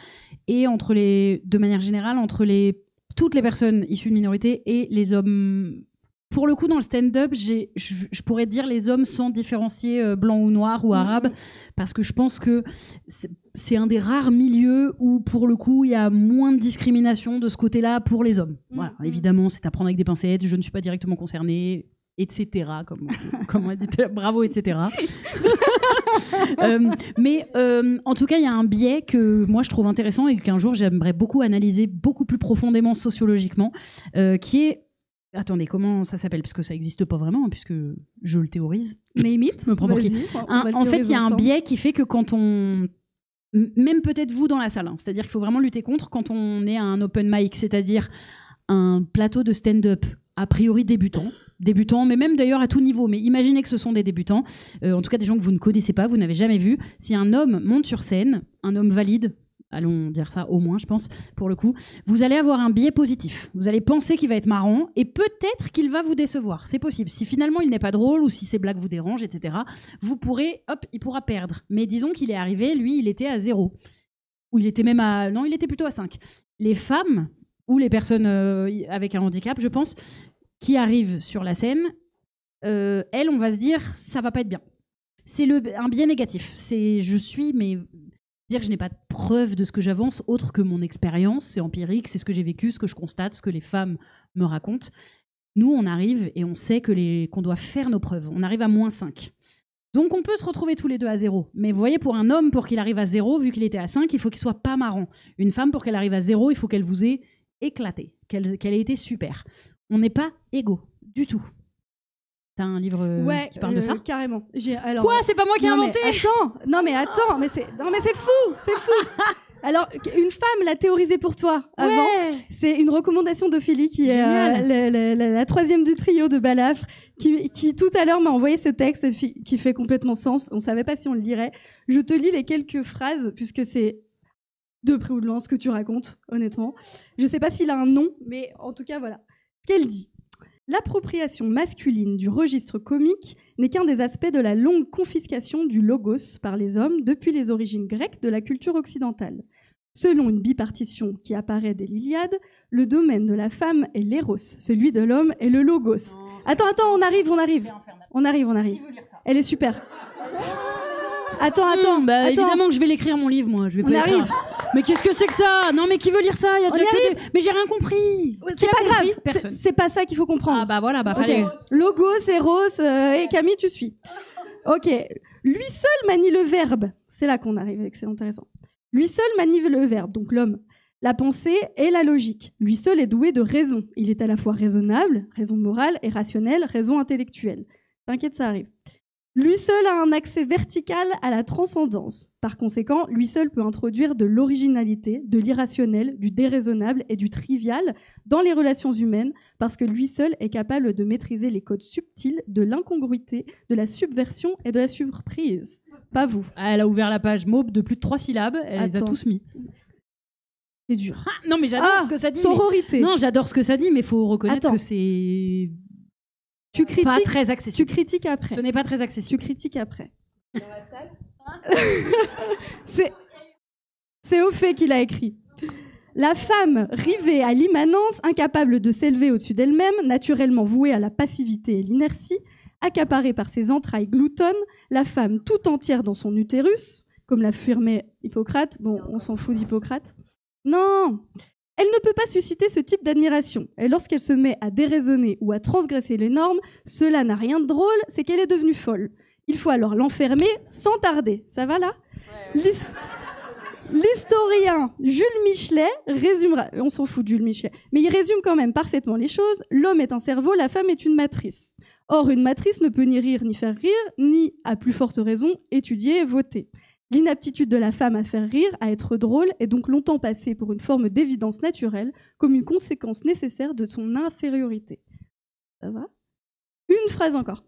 et de manière générale, entre toutes les personnes issues de minorités et les hommes pour le coup, dans le stand-up, je pourrais dire les hommes sans différencier blanc ou noir ou arabe, parce que je pense que c'est un des rares milieux où, pour le coup, il y a moins de discrimination de ce côté-là pour les hommes. Voilà, évidemment, c'est à prendre avec des pincettes, je ne suis pas directement concernée, etc. Comme on dit, bravo, etc. Mais en tout cas, il y a un biais que moi je trouve intéressant et qu'un jour j'aimerais beaucoup analyser beaucoup plus profondément sociologiquement, qui est... Attendez, comment ça s'appelle? Parce que ça n'existe pas vraiment, puisque je le théorise. Mais imite. Me prends pour qui. En fait, il y a un biais qui fait que quand on... Même peut-être vous dans la salle, hein, c'est-à-dire qu'il faut vraiment lutter contre quand on est à un open mic, c'est-à-dire un plateau de stand-up a priori débutants, mais même d'ailleurs à tout niveau. Mais imaginez que ce sont des débutants, en tout cas des gens que vous ne connaissez pas, vous n'avez jamais vu. Si un homme monte sur scène, un homme valide, allons dire ça au moins, je pense, pour le coup, vous allez avoir un biais positif. Vous allez penser qu'il va être marrant et peut-être qu'il va vous décevoir. C'est possible. Si finalement il n'est pas drôle ou si ses blagues vous dérangent, etc., vous pourrez, il pourra perdre. Mais disons qu'il est arrivé, lui, il était à 0. Ou il était même à... Non, il était plutôt à 5. Les femmes ou les personnes avec un handicap, je pense, qui arrivent sur la scène, elles, on va se dire, ça va pas être bien. C'est un biais négatif. Dire que je n'ai pas de preuve de ce que j'avance autre que mon expérience, c'est empirique, c'est ce que j'ai vécu, ce que je constate, ce que les femmes me racontent. Nous, on arrive et on sait qu'on doit faire nos preuves. On arrive à -5. Donc, on peut se retrouver tous les deux à 0. Mais vous voyez, pour un homme, pour qu'il arrive à 0, vu qu'il était à 5, il faut qu'il soit pas marrant. Une femme, pour qu'elle arrive à 0, il faut qu'elle vous ait éclaté, qu'elle ait été super. On n'est pas égaux, du tout. T'as un livre qui parle de ça? Carrément. Quoi? C'est pas moi qui ai inventé? Mais c'est fou. Alors, une femme l'a théorisé pour toi avant. Ouais. C'est une recommandation d'Ophélie qui est la troisième du trio de Balafre, qui tout à l'heure m'a envoyé ce texte qui fait complètement sens. On savait pas si on le lirait. Je te lis les quelques phrases puisque c'est de près ou de loin ce que tu racontes, honnêtement. Je sais pas s'il a un nom, mais en tout cas voilà. Qu'elle dit. L'appropriation masculine du registre comique n'est qu'un des aspects de la longue confiscation du logos par les hommes depuis les origines grecques de la culture occidentale. Selon une bipartition qui apparaît dès l'Iliade, le domaine de la femme est l'éros, celui de l'homme est le logos. Attends, on arrive. Qui veut lire ça? Elle est super. Attends. Évidemment que je vais l'écrire mon livre, moi. Je vais pas on arrive. Mais qu'est-ce que c'est que ça? Non, mais qui veut lire ça? Il y a déjà Mais j'ai rien compris. C'est pas grave. Personne. C'est pas ça qu'il faut comprendre. Ah bah voilà, fallait. Logos, Eros, et Camille, tu suis. Ok. Lui seul manie le verbe. C'est là qu'on arrive avec, c'est intéressant. Lui seul manie le verbe, donc l'homme. La pensée et la logique. Lui seul est doué de raison. Il est à la fois raisonnable, raison morale, et rationnelle, raison intellectuelle. T'inquiète, ça arrive. Lui seul a un accès vertical à la transcendance. Par conséquent, lui seul peut introduire de l'originalité, de l'irrationnel, du déraisonnable et du trivial dans les relations humaines, parce que lui seul est capable de maîtriser les codes subtils de l'incongruité, de la subversion et de la surprise. Pas vous. Elle a ouvert la page Maube de plus de 3 syllabes, elle les a tous mis. C'est dur. Non, mais j'adore ce que ça dit. Sororité. Non, j'adore ce que ça dit, mais il faut reconnaître que c'est... Tu critiques, pas très accessible. Tu critiques après. Ce n'est pas très accessible. Tu critiques après. Dans la salle C'est Ophé qui l'a écrit. La femme rivée à l'immanence, incapable de s'élever au-dessus d'elle-même, naturellement vouée à la passivité et l'inertie, accaparée par ses entrailles gloutonnes, la femme tout entière dans son utérus, comme l'affirmait Hippocrate. Bon, on s'en fout d'Hippocrate. Non, elle ne peut pas susciter ce type d'admiration. Et lorsqu'elle se met à déraisonner ou à transgresser les normes, cela n'a rien de drôle, c'est qu'elle est devenue folle. Il faut alors l'enfermer sans tarder. Ça va là ? Ouais. L'historien Jules Michelet résumera... On s'en fout de Jules Michelet. Mais il résume quand même parfaitement les choses. L'homme est un cerveau, la femme est une matrice. Or, une matrice ne peut ni rire ni faire rire, ni, à plus forte raison, étudier et voter. L'inaptitude de la femme à faire rire, à être drôle, est donc longtemps passée pour une forme d'évidence naturelle, comme une conséquence nécessaire de son infériorité. Ça va ? Une phrase encore.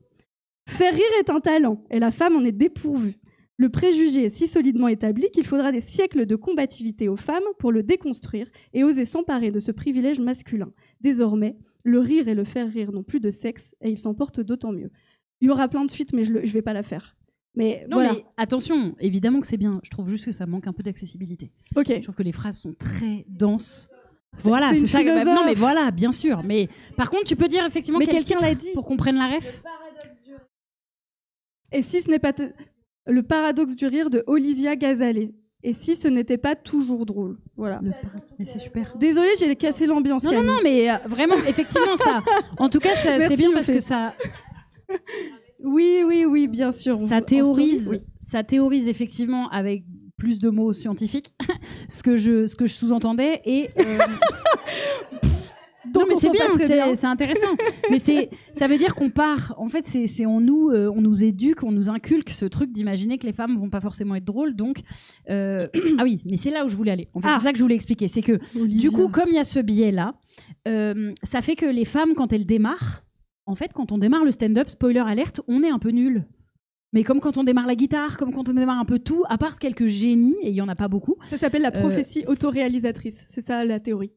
Faire rire est un talent, et la femme en est dépourvue. Le préjugé est si solidement établi qu'il faudra des siècles de combativité aux femmes pour le déconstruire et oser s'emparer de ce privilège masculin. Désormais, le rire et le faire rire n'ont plus de sexe, et ils s'en portent d'autant mieux. Il y aura plein de suites, mais je vais pas la faire. Mais non, voilà. Mais attention, évidemment que c'est bien. Je trouve juste que ça manque un peu d'accessibilité. Ok. Je trouve que les phrases sont très denses. Voilà, c'est c'est une ça. philosophe. Non, mais voilà, bien sûr. Mais par contre, tu peux dire effectivement Mais quel quelqu'un titre l'a dit. pour qu'on prenne la ref. Et si ce n'est pas le paradoxe du rire de Olivia Gazalet. Et si ce n'était pas toujours drôle. Voilà. Mais c'est super. Désolée, j'ai cassé l'ambiance. Non, non, non, mais vraiment, effectivement, ça. En tout cas, c'est Merci, bien parce Ophélie. que ça. Oui, bien sûr. Ça théorise effectivement avec plus de mots scientifiques ce que je sous-entendais et Donc non, mais on c'est s'en passerait bien. c'est intéressant. Mais ça veut dire qu'on part. En fait, c'est en nous, on nous éduque, on nous inculque ce truc d'imaginer que les femmes vont pas forcément être drôles. Donc, ah oui, mais c'est là où je voulais aller. En fait, c'est ça que je voulais expliquer. C'est que du coup, comme il y a ce biais-là, ça fait que les femmes, quand elles démarrent, en fait, quand on démarre le stand-up, spoiler alerte, on est un peu nul. Mais comme quand on démarre la guitare, comme quand on démarre un peu tout, à part quelques génies, et il y en a pas beaucoup. Ça s'appelle la prophétie autoréalisatrice. C'est ça la théorie.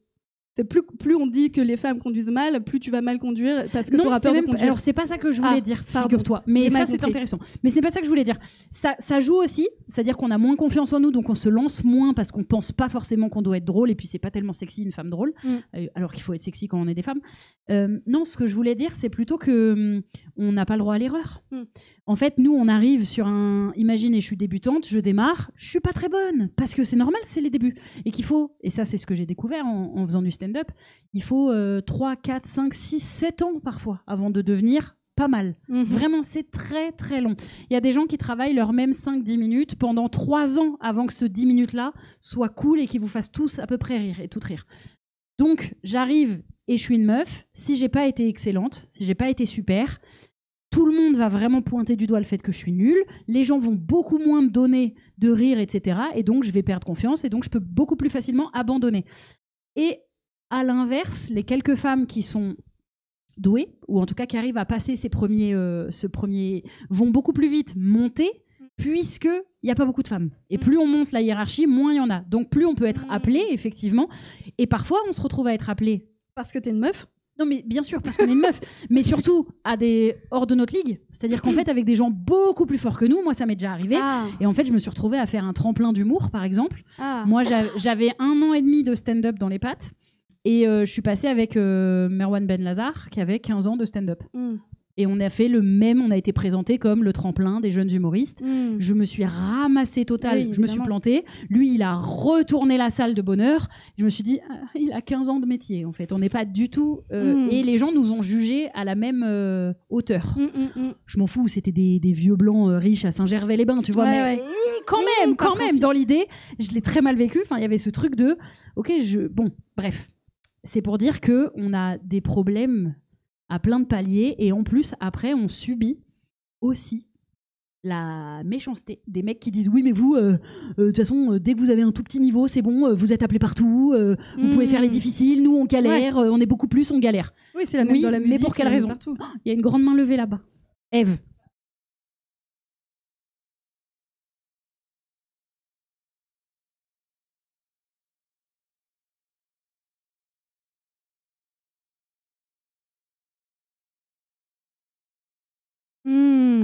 C'est plus on dit que les femmes conduisent mal, plus tu vas mal conduire parce que tu auras peur de conduire. Alors c'est pas ça que je voulais dire, figure-toi. Mais ça c'est intéressant. Mais c'est pas ça que je voulais dire. Ça joue aussi, c'est-à-dire qu'on a moins confiance en nous, donc on se lance moins parce qu'on pense pas forcément qu'on doit être drôle et puis c'est pas tellement sexy une femme drôle, alors qu'il faut être sexy quand on est des femmes. Non, ce que je voulais dire, c'est plutôt que on n'a pas le droit à l'erreur. En fait, nous on arrive sur un. Imaginez, je suis débutante, je démarre, je suis pas très bonne parce que c'est normal, c'est les débuts et qu'il faut. Et ça c'est ce que j'ai découvert en faisant du stand-up. Il faut 3, 4, 5, 6, 7 ans parfois avant de devenir pas mal. Vraiment, c'est très très long. Il y a des gens qui travaillent leur même 5-10 minutes pendant 3 ans avant que ce 10 minutes-là soit cool et qu'ils vous fassent tous à peu près rire et toutes rire. Donc, j'arrive et je suis une meuf. Si j'ai pas été excellente, si j'ai pas été super, tout le monde va vraiment pointer du doigt le fait que je suis nulle. Les gens vont beaucoup moins me donner de rire, etc. Et donc, je vais perdre confiance et donc, je peux beaucoup plus facilement abandonner. Et à l'inverse, les quelques femmes qui sont douées, ou en tout cas qui arrivent à passer ce premier, vont beaucoup plus vite monter, puisqu'il n'y a pas beaucoup de femmes. Et plus on monte la hiérarchie, moins il y en a. Donc plus on peut être appelé, effectivement. Et parfois, on se retrouve à être appelé. Parce que t'es une meuf ? Non, mais bien sûr, parce qu'on est une meuf. Mais surtout, hors de notre ligue. C'est-à-dire qu'en fait, avec des gens beaucoup plus forts que nous, moi, ça m'est déjà arrivé. Et en fait, je me suis retrouvée à faire un tremplin d'humour, par exemple. Moi, j'avais 1 an et demi de stand-up dans les pattes. Et je suis passée avec Merwan Benlazar, qui avait 15 ans de stand-up. Et on a fait le même, on a été présenté comme le tremplin des jeunes humoristes. Je me suis ramassée totale, je me suis plantée. Lui, il a retourné la salle de bonheur. Je me suis dit, il a 15 ans de métier, en fait. On n'est pas du tout... Et les gens nous ont jugés à la même hauteur. Je m'en fous, c'était des vieux blancs riches à Saint-Gervais-les-Bains, tu vois. Mais quand même, dans l'idée, je l'ai très mal vécu. Enfin, il y avait ce truc de... Bon, bref. C'est pour dire qu'on a des problèmes à plein de paliers et en plus, après, on subit aussi la méchanceté des mecs qui disent oui, mais vous, de toute façon, dès que vous avez un tout petit niveau, c'est bon, vous êtes appelés partout, vous pouvez faire les difficiles, nous, on galère, on est beaucoup plus, on galère. Oui, c'est la même dans la musique. Mais pour quelle raison ? Il y a une grande main levée là-bas. Ève.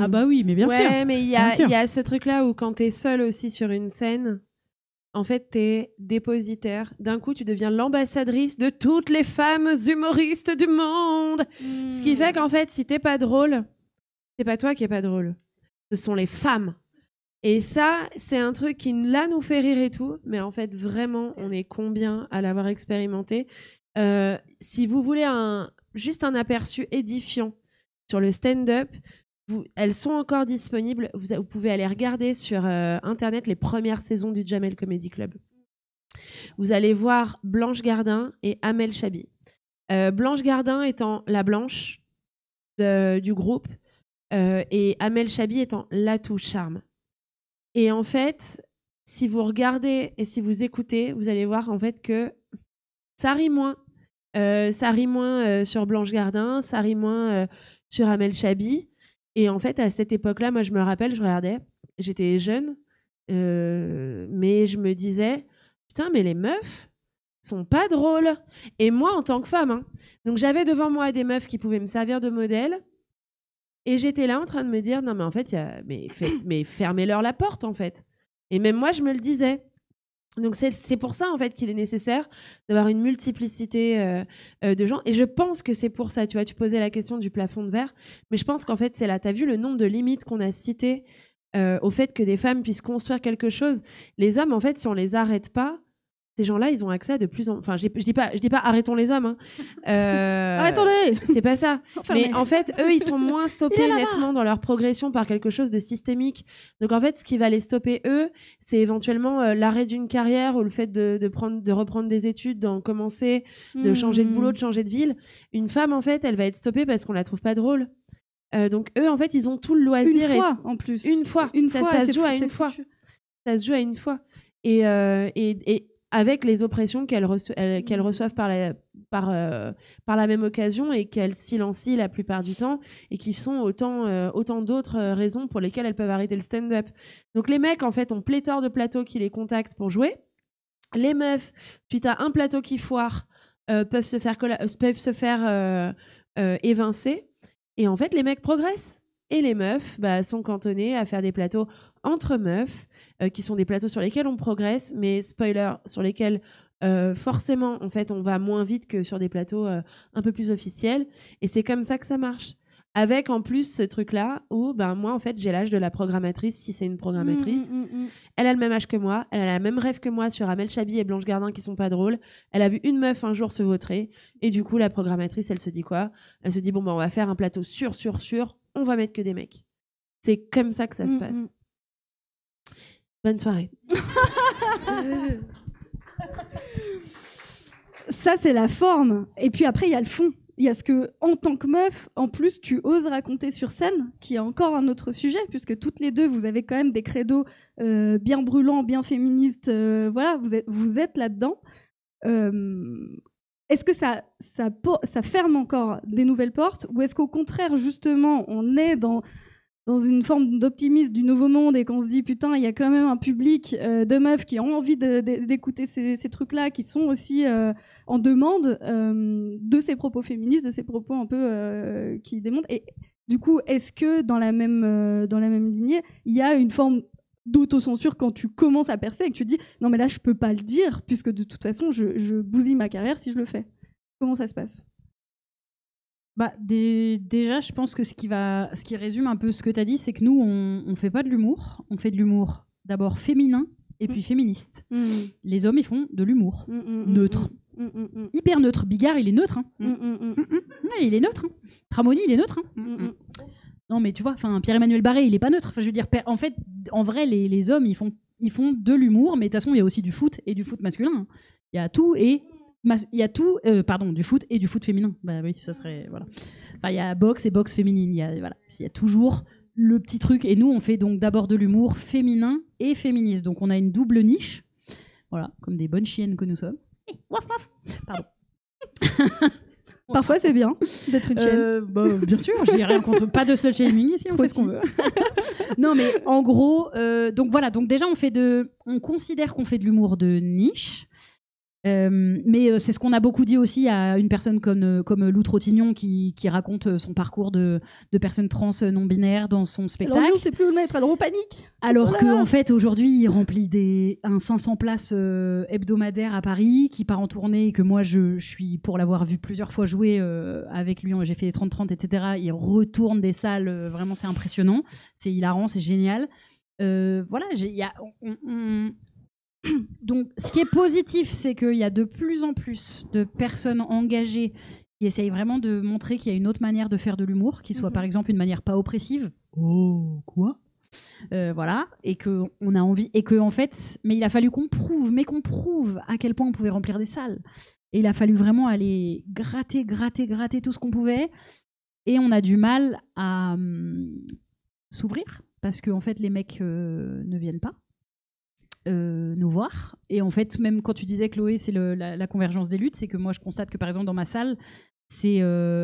Ah bah oui, mais bien sûr. Ouais, mais il y a ce truc-là où quand t'es seule aussi sur une scène, en fait, t'es dépositaire. D'un coup, tu deviens l'ambassadrice de toutes les femmes humoristes du monde. Ce qui fait qu'en fait, si t'es pas drôle, c'est pas toi qui es pas drôle. Ce sont les femmes. Et ça, c'est un truc qui, là, nous fait rire et tout. Mais en fait, vraiment, on est combien à l'avoir expérimenté. Si vous voulez juste un aperçu édifiant sur le stand-up, elles sont encore disponibles. Vous pouvez aller regarder sur Internet les premières saisons du Jamel Comedy Club. Vous allez voir Blanche Gardin et Amel Chabi. Blanche Gardin étant la blanche du groupe et Amel Chabi étant l'atout charme. Et en fait, si vous regardez et si vous écoutez, vous allez voir en fait que ça rit moins. Ça rit moins sur Blanche Gardin, ça rit moins sur Amel Chabi. Et en fait, à cette époque-là, moi, je me rappelle, je regardais, j'étais jeune, mais je me disais, putain, mais les meufs sont pas drôles. Et moi, en tant que femme, hein, donc j'avais devant moi des meufs qui pouvaient me servir de modèle, et j'étais là en train de me dire, non, mais en fait, mais fermez-leur la porte, en fait. Et même moi, je me le disais. Donc c'est pour ça en fait qu'il est nécessaire d'avoir une multiplicité de gens. Et je pense que c'est pour ça. Tu vois, tu posais la question du plafond de verre, mais je pense qu'en fait c'est là. T'as vu le nombre de limites qu'on a citées au fait que des femmes puissent construire quelque chose. Les hommes, en fait, si on les arrête pas, ces gens-là, ils ont accès à de plus en... Enfin, je dis pas arrêtons les hommes. Hein. Arrêtons-les. C'est pas ça. Enfermez. Mais en fait, eux, ils sont moins stoppés nettement dans leur progression par quelque chose de systémique. Donc, en fait, ce qui va les stopper, eux, c'est éventuellement l'arrêt d'une carrière ou le fait de reprendre des études, d'en commencer, de changer de boulot, de changer de ville. Une femme, en fait, elle va être stoppée parce qu'on la trouve pas drôle. Donc, eux, en fait, ils ont tout le loisir. Une fois, en plus. Une fois. Ça se joue à une fois. Ça se joue à une fois. Et avec les oppressions qu'elles reçoivent par la même occasion et qu'elles silencient la plupart du temps et qui sont autant d'autres raisons pour lesquelles elles peuvent arrêter le stand-up. Donc les mecs, en fait, ont pléthore de plateaux qui les contactent pour jouer. Les meufs, suite à un plateau qui foire, peuvent se faire évincer. Et en fait, les mecs progressent. Et les meufs sont cantonnées à faire des plateaux entre meufs, qui sont des plateaux sur lesquels on progresse, mais spoiler, sur lesquels forcément, en fait, on va moins vite que sur des plateaux un peu plus officiels. Et c'est comme ça que ça marche. Avec en plus ce truc-là où moi, en fait, j'ai l'âge de la programmatrice, si c'est une programmatrice. Elle a le même âge que moi, elle a la même rêve que moi sur Amel Chabi et Blanche Gardin qui sont pas drôles. Elle a vu une meuf un jour se vautrer. Et du coup, la programmatrice, elle se dit quoi ? Elle se dit, bon, on va faire un plateau sûr, on va mettre que des mecs. C'est comme ça que ça se passe. Bonne soirée. Ça, c'est la forme. Et puis après, il y a le fond. Il y a ce que, en tant que meuf, en plus, tu oses raconter sur scène, qui est encore un autre sujet, puisque toutes les deux, vous avez quand même des credos bien brûlants, bien féministes. Voilà, vous êtes là-dedans. Est-ce que ça ferme encore des nouvelles portes, ou est-ce qu'au contraire, justement, on est dans une forme d'optimisme du nouveau monde et qu'on se dit putain, il y a quand même un public de meufs qui ont envie d'écouter ces trucs-là, qui sont aussi en demande de ces propos féministes, de ces propos un peu qui démontrent. Et du coup, est-ce que dans la même lignée, il y a une forme d'autocensure quand tu commences à percer et que tu dis non mais là je peux pas le dire puisque de toute façon je bousille ma carrière si je le fais. Comment ça se passe ? Déjà, je pense que ce qui résume un peu ce que tu as dit, c'est que nous, on fait pas de l'humour. On fait de l'humour d'abord féminin et puis féministe. Les hommes, ils font de l'humour neutre. Hyper neutre. Bigard, il est neutre. Hein. Ouais, il est neutre. Hein. Tramoni, il est neutre. Hein. Non, mais tu vois, Pierre-Emmanuel Barré, il est pas neutre. Je veux dire, en fait, en vrai, les hommes, ils font de l'humour, mais de toute façon, il y a aussi du foot et du foot masculin. Hein. Il y a tout et... du foot et du foot féminin. Bah oui, ça serait voilà. Enfin, il y a boxe et boxe féminine. Il y a toujours le petit truc. Et nous, on fait donc d'abord de l'humour féminin et féministe. Donc on a une double niche. Voilà, comme des bonnes chiennes que nous sommes. Waf waf. Pardon. Parfois, c'est bien d'être une chienne. Bien sûr, j'ai rien contre. Pas de slut shaming ici, on fait ce qu'on veut. Non, mais en gros, donc voilà. Donc déjà, on considère qu'on fait de l'humour de niche. Mais c'est ce qu'on a beaucoup dit aussi à une personne comme Lou Trottignon qui raconte son parcours de personne trans non binaire dans son spectacle. Alors, on ne sait plus où le mettre, alors on panique. Alors qu'en fait, aujourd'hui, il remplit un 500 places hebdomadaires à Paris, qui part en tournée, et que moi, je suis, pour l'avoir vu plusieurs fois jouer avec lui, j'ai fait les 30-30, etc. Il retourne des salles, vraiment, c'est impressionnant. C'est hilarant, c'est génial. Voilà, donc, ce qui est positif, c'est qu'il y a de plus en plus de personnes engagées qui essayent vraiment de montrer qu'il y a une autre manière de faire de l'humour, qui soit par exemple une manière pas oppressive. Oh, quoi ? Voilà, et qu'on a envie, et que en fait, mais il a fallu qu'on prouve à quel point on pouvait remplir des salles. Et il a fallu vraiment aller gratter tout ce qu'on pouvait. Et on a du mal à s'ouvrir, parce qu'en fait, les mecs ne viennent pas nous voir. Et en fait, même quand tu disais, Chloé, c'est la convergence des luttes, c'est que moi je constate que par exemple dans ma salle, c'est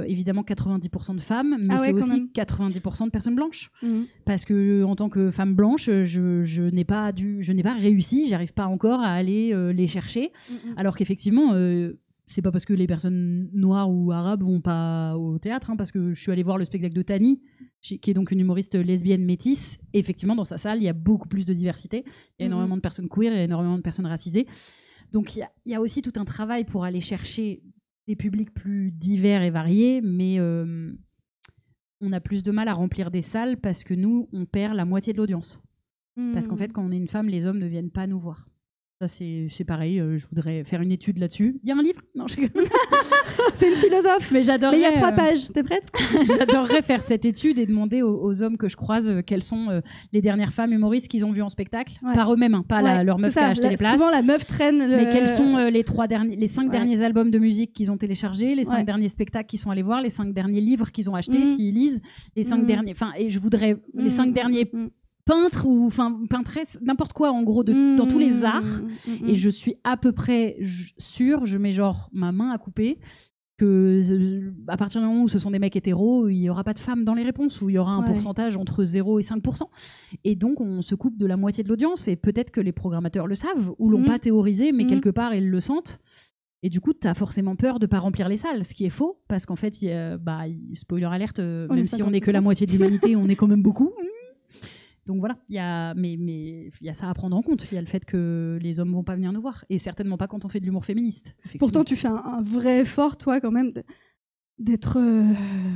évidemment 90% de femmes, mais c'est aussi 90% de personnes blanches. Parce que en tant que femme blanche, je n'ai pas réussi, j'arrive pas encore à aller les chercher. Alors qu'effectivement, c'est pas parce que les personnes noires ou arabes vont pas au théâtre, parce que je suis allée voir le spectacle de Tani, qui est donc une humoriste lesbienne métisse. Et effectivement, dans sa salle, il y a beaucoup plus de diversité. Il y a énormément de personnes queer, il y a énormément de personnes racisées. Donc il y a aussi tout un travail pour aller chercher des publics plus divers et variés, mais on a plus de mal à remplir des salles parce que nous, on perd la moitié de l'audience. Parce qu'en fait, quand on est une femme, les hommes ne viennent pas nous voir. Ça, c'est pareil, je voudrais faire une étude là-dessus. Il y a un livre ? Non, je rigole. C'est une philosophe. Mais j'adorerais. Mais il y a 3 pages, t'es prête ? J'adorerais faire cette étude et demander aux hommes que je croise quelles sont les dernières femmes humoristes qu'ils ont vues en spectacle, par eux-mêmes, pas leur meuf qui a acheté les places. Souvent, la meuf traîne. Mais quels sont les 5 derniers albums de musique qu'ils ont téléchargés, les 5 derniers spectacles qu'ils sont allés voir, les 5 derniers livres qu'ils ont achetés, s'ils lisent, les 5 derniers. Enfin, et je voudrais les 5 derniers. Peintre ou peintresse, n'importe quoi en gros dans tous les arts. Et je suis à peu près sûre, je mets genre ma main à couper, que à partir du moment où ce sont des mecs hétéros, il n'y aura pas de femmes dans les réponses, où il y aura un pourcentage entre 0 et 5%. Et donc on se coupe de la moitié de l'audience. Et peut-être que les programmateurs le savent ou l'ont pas théorisé, mais quelque part ils le sentent. Et du coup, tu as forcément peur de ne pas remplir les salles, ce qui est faux, parce qu'en fait, spoiler alerte, même si on n'est que la moitié de l'humanité, on est quand même beaucoup. Donc voilà, mais il y a ça à prendre en compte. Il y a le fait que les hommes vont pas venir nous voir, et certainement pas quand on fait de l'humour féministe. Pourtant, tu fais un vrai effort, toi, quand même, d'être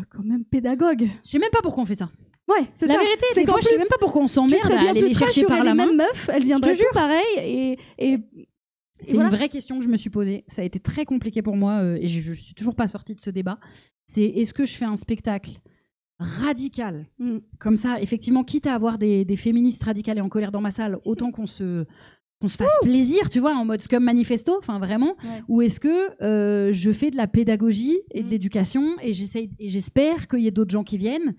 quand même pédagogue. Je sais même pas pourquoi on fait ça. Ouais, c'est ça. La vérité, des fois, je sais même pas pourquoi on s'emmerde à aller les chercher par la main. Les mêmes meufs, elles viendraient tout pareil, et c'est une vraie question que je me suis posée. Ça a été très compliqué pour moi, et je suis toujours pas sortie de ce débat. C'est est-ce que je fais un spectacle radical comme ça, effectivement, quitte à avoir des féministes radicales et en colère dans ma salle, autant qu'on se fasse plaisir, tu vois, en mode Scum Manifesto, enfin vraiment, ou est-ce que je fais de la pédagogie et de l'éducation et j'espère qu'il y ait d'autres gens qui viennent,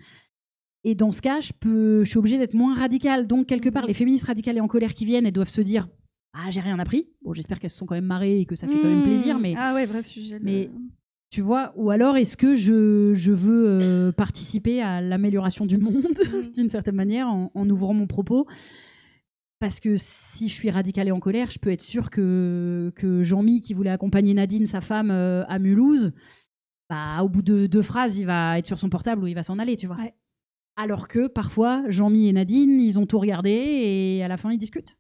et dans ce cas je suis obligée d'être moins radicale. Donc quelque part les féministes radicales et en colère qui viennent, elles doivent se dire j'ai rien appris. Bon, j'espère qu'elles se sont quand même marrées et que ça fait quand même plaisir, mais vrai sujet. Mais tu vois, ou alors est-ce que je veux participer à l'amélioration du monde d'une certaine manière en ouvrant mon propos, parce que si je suis radicale et en colère, je peux être sûre que Jean-Mi, qui voulait accompagner Nadine, sa femme, à Mulhouse, au bout de 2 phrases, il va être sur son portable ou il va s'en aller, tu vois. Alors que parfois, Jean-Mi et Nadine, ils ont tout regardé et à la fin, ils discutent.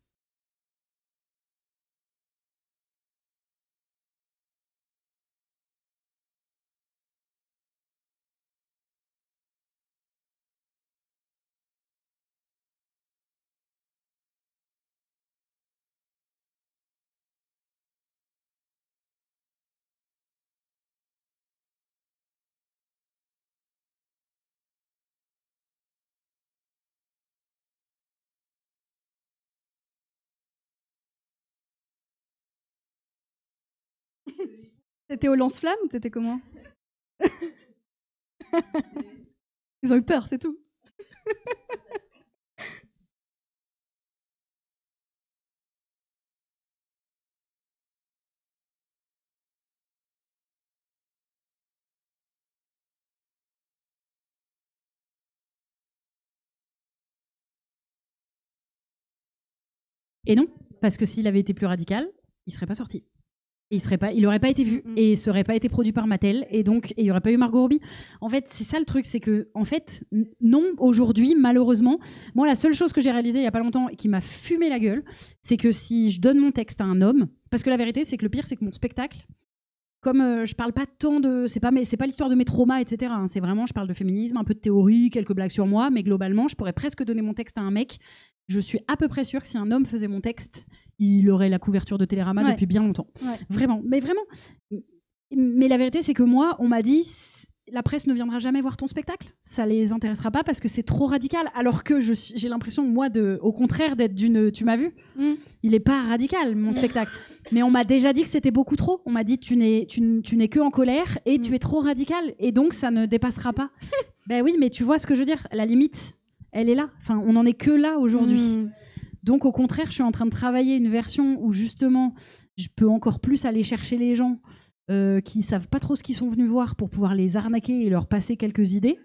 T'étais au lance-flamme ou t'étais comment? Ils ont eu peur, c'est tout. Et non, parce que s'il avait été plus radical, il serait pas sorti. Et il aurait pas été vu et il serait pas été produit par Mattel, et donc il y aurait pas eu Margot Robbie. En fait, c'est ça le truc, c'est que en fait non, aujourd'hui malheureusement, moi la seule chose que j'ai réalisée il y a pas longtemps et qui m'a fumé la gueule, c'est que si je donne mon texte à un homme, parce que la vérité c'est que le pire c'est que mon spectacle, comme je parle pas tant de, c'est pas l'histoire de mes traumas, etc. C'est vraiment, je parle de féminisme, un peu de théorie, quelques blagues sur moi, mais globalement, je pourrais presque donner mon texte à un mec. Je suis à peu près sûre que si un homme faisait mon texte, il aurait la couverture de Télérama depuis bien longtemps. Vraiment, mais vraiment. Mais la vérité, c'est que moi, on m'a dit, la presse ne viendra jamais voir ton spectacle, ça les intéressera pas parce que c'est trop radical, alors que j'ai l'impression, moi, au contraire, d'être d'une... Tu m'as vu, il est pas radical, mon spectacle. Mais on m'a déjà dit que c'était beaucoup trop. On m'a dit, tu n'es que en colère et tu es trop radical, et donc ça ne dépassera pas. Ben oui, mais tu vois ce que je veux dire, la limite, elle est là. Enfin, on n'en est que là aujourd'hui. Donc au contraire, je suis en train de travailler une version où justement, je peux encore plus aller chercher les gens qui savent pas trop ce qu'ils sont venus voir, pour pouvoir les arnaquer et leur passer quelques idées.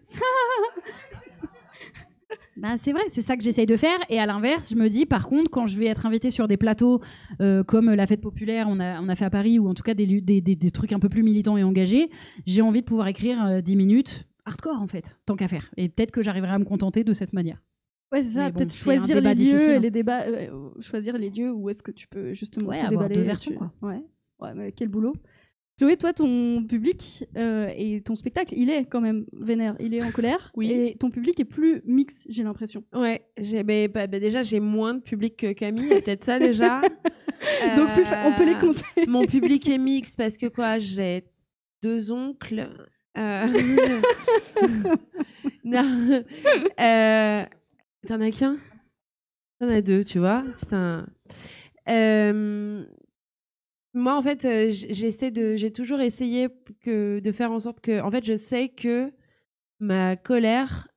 Bah, c'est vrai, c'est ça que j'essaye de faire. Et à l'inverse, je me dis, par contre, quand je vais être invitée sur des plateaux comme la fête populaire, on a fait à Paris, ou en tout cas des trucs un peu plus militants et engagés, j'ai envie de pouvoir écrire 10 minutes hardcore, en fait, tant qu'à faire. Et peut-être que j'arriverai à me contenter de cette manière. Ouais, c'est ça, Mais bon, peut-être c'est choisir un débat les lieux difficile, et hein. les débats, choisir les lieux où est-ce que tu peux justement Ouais, tout avoir déballer. deux versions, quoi. Ouais, mais quel boulot. Chloé, toi, ton public et ton spectacle, il est quand même vénère, il est en colère. Oui. Et ton public est plus mix, j'ai l'impression. Ouais, déjà j'ai moins de public que Camille, il y a peut-être ça déjà. Donc on peut les compter. Mon public est mix parce que quoi, j'ai 2 oncles. Non. T'en as qu'un? T'en as 2, tu vois. Putain. Moi, en fait, j'ai toujours essayé de faire en sorte que, en fait, je sais que ma colère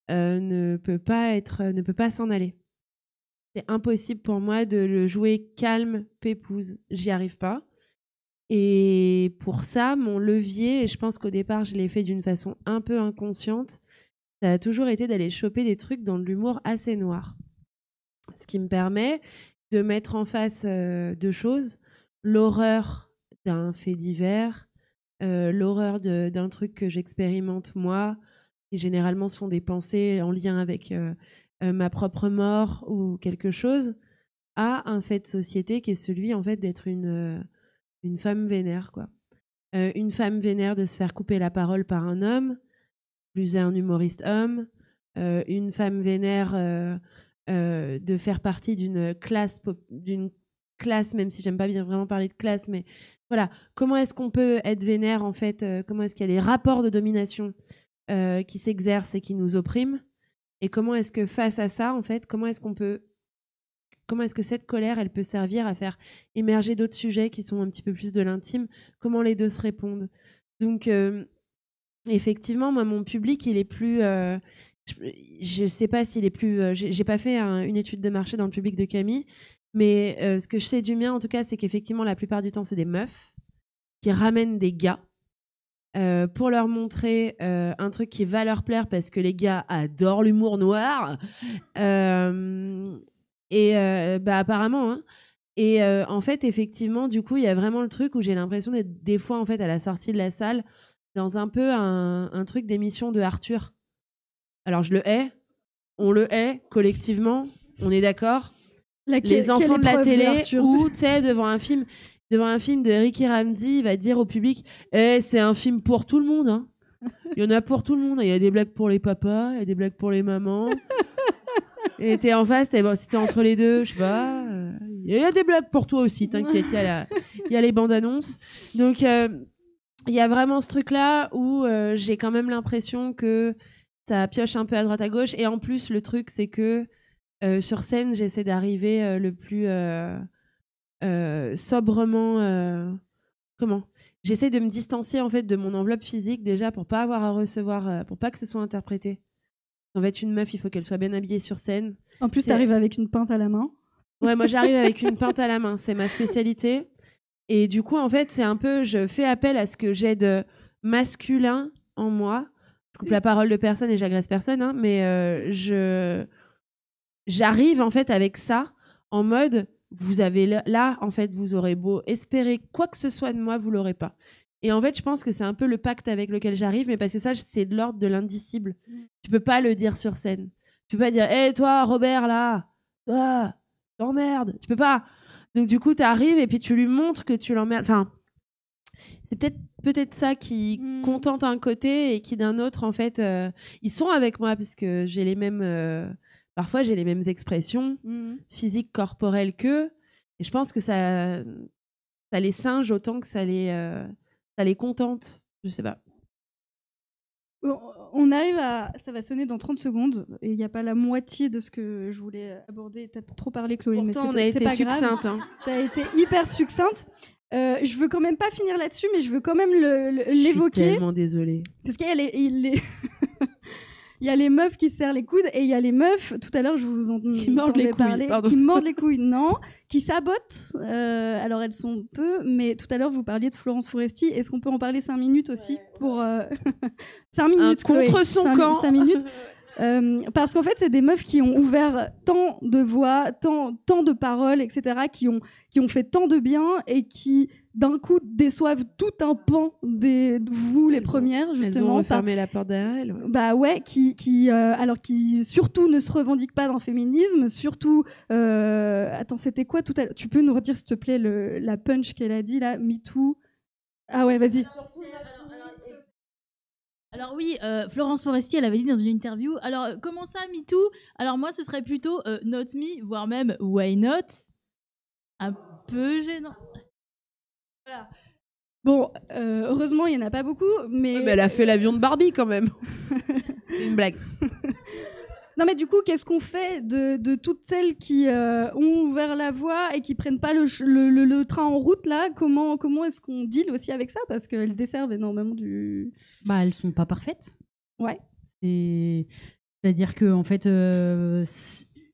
ne peut pas s'en aller. C'est impossible pour moi de le jouer calme, pépouze. J'y arrive pas. Et pour ça, mon levier, et je pense qu'au départ, je l'ai fait d'une façon un peu inconsciente, ça a toujours été d'aller choper des trucs dans de l'humour assez noir. Ce qui me permet de mettre en face 2 choses. L'horreur d'un fait divers, l'horreur d'un truc que j'expérimente moi, qui généralement sont des pensées en lien avec ma propre mort ou quelque chose, à un fait de société qui est celui en fait d'être une femme vénère, quoi. Une femme vénère de se faire couper la parole par un homme, plus un humoriste homme, une femme vénère de faire partie d'une classe, même si j'aime pas bien vraiment parler de classe, mais voilà, comment est-ce qu'on peut être vénère en fait, comment est-ce qu'il y a des rapports de domination qui s'exercent et qui nous oppriment, et comment est-ce que face à ça en fait, comment est-ce que cette colère elle peut servir à faire émerger d'autres sujets qui sont un petit peu plus de l'intime, comment les deux se répondent. Donc effectivement, moi mon public il est plus je sais pas s'il est plus j'ai pas fait une étude de marché dans le public de Camille, mais ce que je sais du mien, en tout cas, c'est qu'effectivement, la plupart du temps, c'est des meufs qui ramènent des gars pour leur montrer un truc qui va leur plaire parce que les gars adorent l'humour noir. Apparemment, hein. Et en fait, effectivement, du coup, il y a vraiment le truc où j'ai l'impression d'être des fois, en fait, à la sortie de la salle, dans un peu un truc d'émission de Arthur. Alors, je le hais. On le hait collectivement. On est d'accord. Les enfants de la télé ou tu sais devant un film de Ricky Ramsey, il va dire au public c'est un film pour tout le monde, hein. Il y en a pour tout le monde, il y a des blagues pour les papas, il y a des blagues pour les mamans. Et t'es en face, si t'es entre les deux, je sais pas, il y a des blagues pour toi aussi, t'inquiète, il y a les bandes annonces. Donc il y a vraiment ce truc là où j'ai quand même l'impression que ça pioche un peu à droite à gauche, et en plus le truc c'est que sur scène, j'essaie d'arriver le plus sobrement. J'essaie de me distancier en fait de mon enveloppe physique déjà pour pas avoir à recevoir, pour pas que ce soit interprété. En fait, une meuf, il faut qu'elle soit bien habillée sur scène. En plus, t'arrives avec une pinte à la main. Ouais, moi j'arrive avec une pinte à la main, c'est ma spécialité. Et du coup, en fait, c'est un peu, je fais appel à ce que j'ai de masculin en moi. Je coupe la parole de personne et j'agresse personne, hein, mais j'arrive en fait avec ça en mode vous avez là en fait vous aurez beau espérer quoi que ce soit de moi, vous l'aurez pas. Et en fait je pense que c'est un peu le pacte avec lequel j'arrive, mais parce que ça c'est de l'ordre de l'indicible. Tu peux pas le dire sur scène. Tu peux pas dire toi Robert là, toi t'emmerdes. Tu peux pas. Donc du coup t'arrives et puis tu lui montres que tu l'emmerdes. Enfin c'est peut-être ça qui contente un côté et qui d'un autre en fait ils sont avec moi parce que j'ai les mêmes parfois, j'ai les mêmes expressions physiques, corporelles qu'eux. Et je pense que ça les singe autant que ça les contente. Je sais pas. On arrive à... Ça va sonner dans 30 secondes. Et il n'y a pas la moitié de ce que je voulais aborder. Tu as trop parlé, Chloé. Pourtant, mais on a été succincte. Hein. Tu as été hyper succincte. Je veux quand même pas finir là-dessus, mais je veux quand même l'évoquer. Je suis tellement désolée. Parce qu'il y a il y a les meufs qui se serrent les coudes et il y a les meufs, tout à l'heure je vous en entendais parler, qui mordent les couilles, non, qui sabotent. Alors elles sont peu, mais tout à l'heure vous parliez de Florence Foresti. Est-ce qu'on peut en parler 5 minutes aussi pour 5 minutes, contre son camp. 5 minutes. Parce qu'en fait, c'est des meufs qui ont ouvert tant de voix, tant de paroles, etc., qui ont fait tant de bien et qui, d'un coup, déçoivent tout un pan de vous, les premières, justement. Elles ont refermé la porte derrière elles. Ouais. Bah ouais, alors qui surtout ne se revendiquent pas d'un féminisme, surtout... Attends, c'était quoi tout à l'heure? Tu peux nous redire, s'il te plaît, la punch qu'elle a dit, là, MeToo? Ah ouais, vas-y. Alors oui, Florence Foresti, elle avait dit dans une interview, alors comment ça, MeToo? Alors moi, ce serait plutôt Not Me, voire même Why Not? Un peu gênant. Voilà. Bon, heureusement, il n'y en a pas beaucoup, mais... Ouais, mais elle a fait l'avion de Barbie, quand même. C'est une blague. Non, mais du coup, qu'est-ce qu'on fait de toutes celles qui ont ouvert la voie et qui prennent pas le train en route, là? Comment est-ce qu'on deal aussi avec ça? Parce qu'elles desservent énormément du... Bah, elles sont pas parfaites. Ouais. C'est-à-dire que, en fait,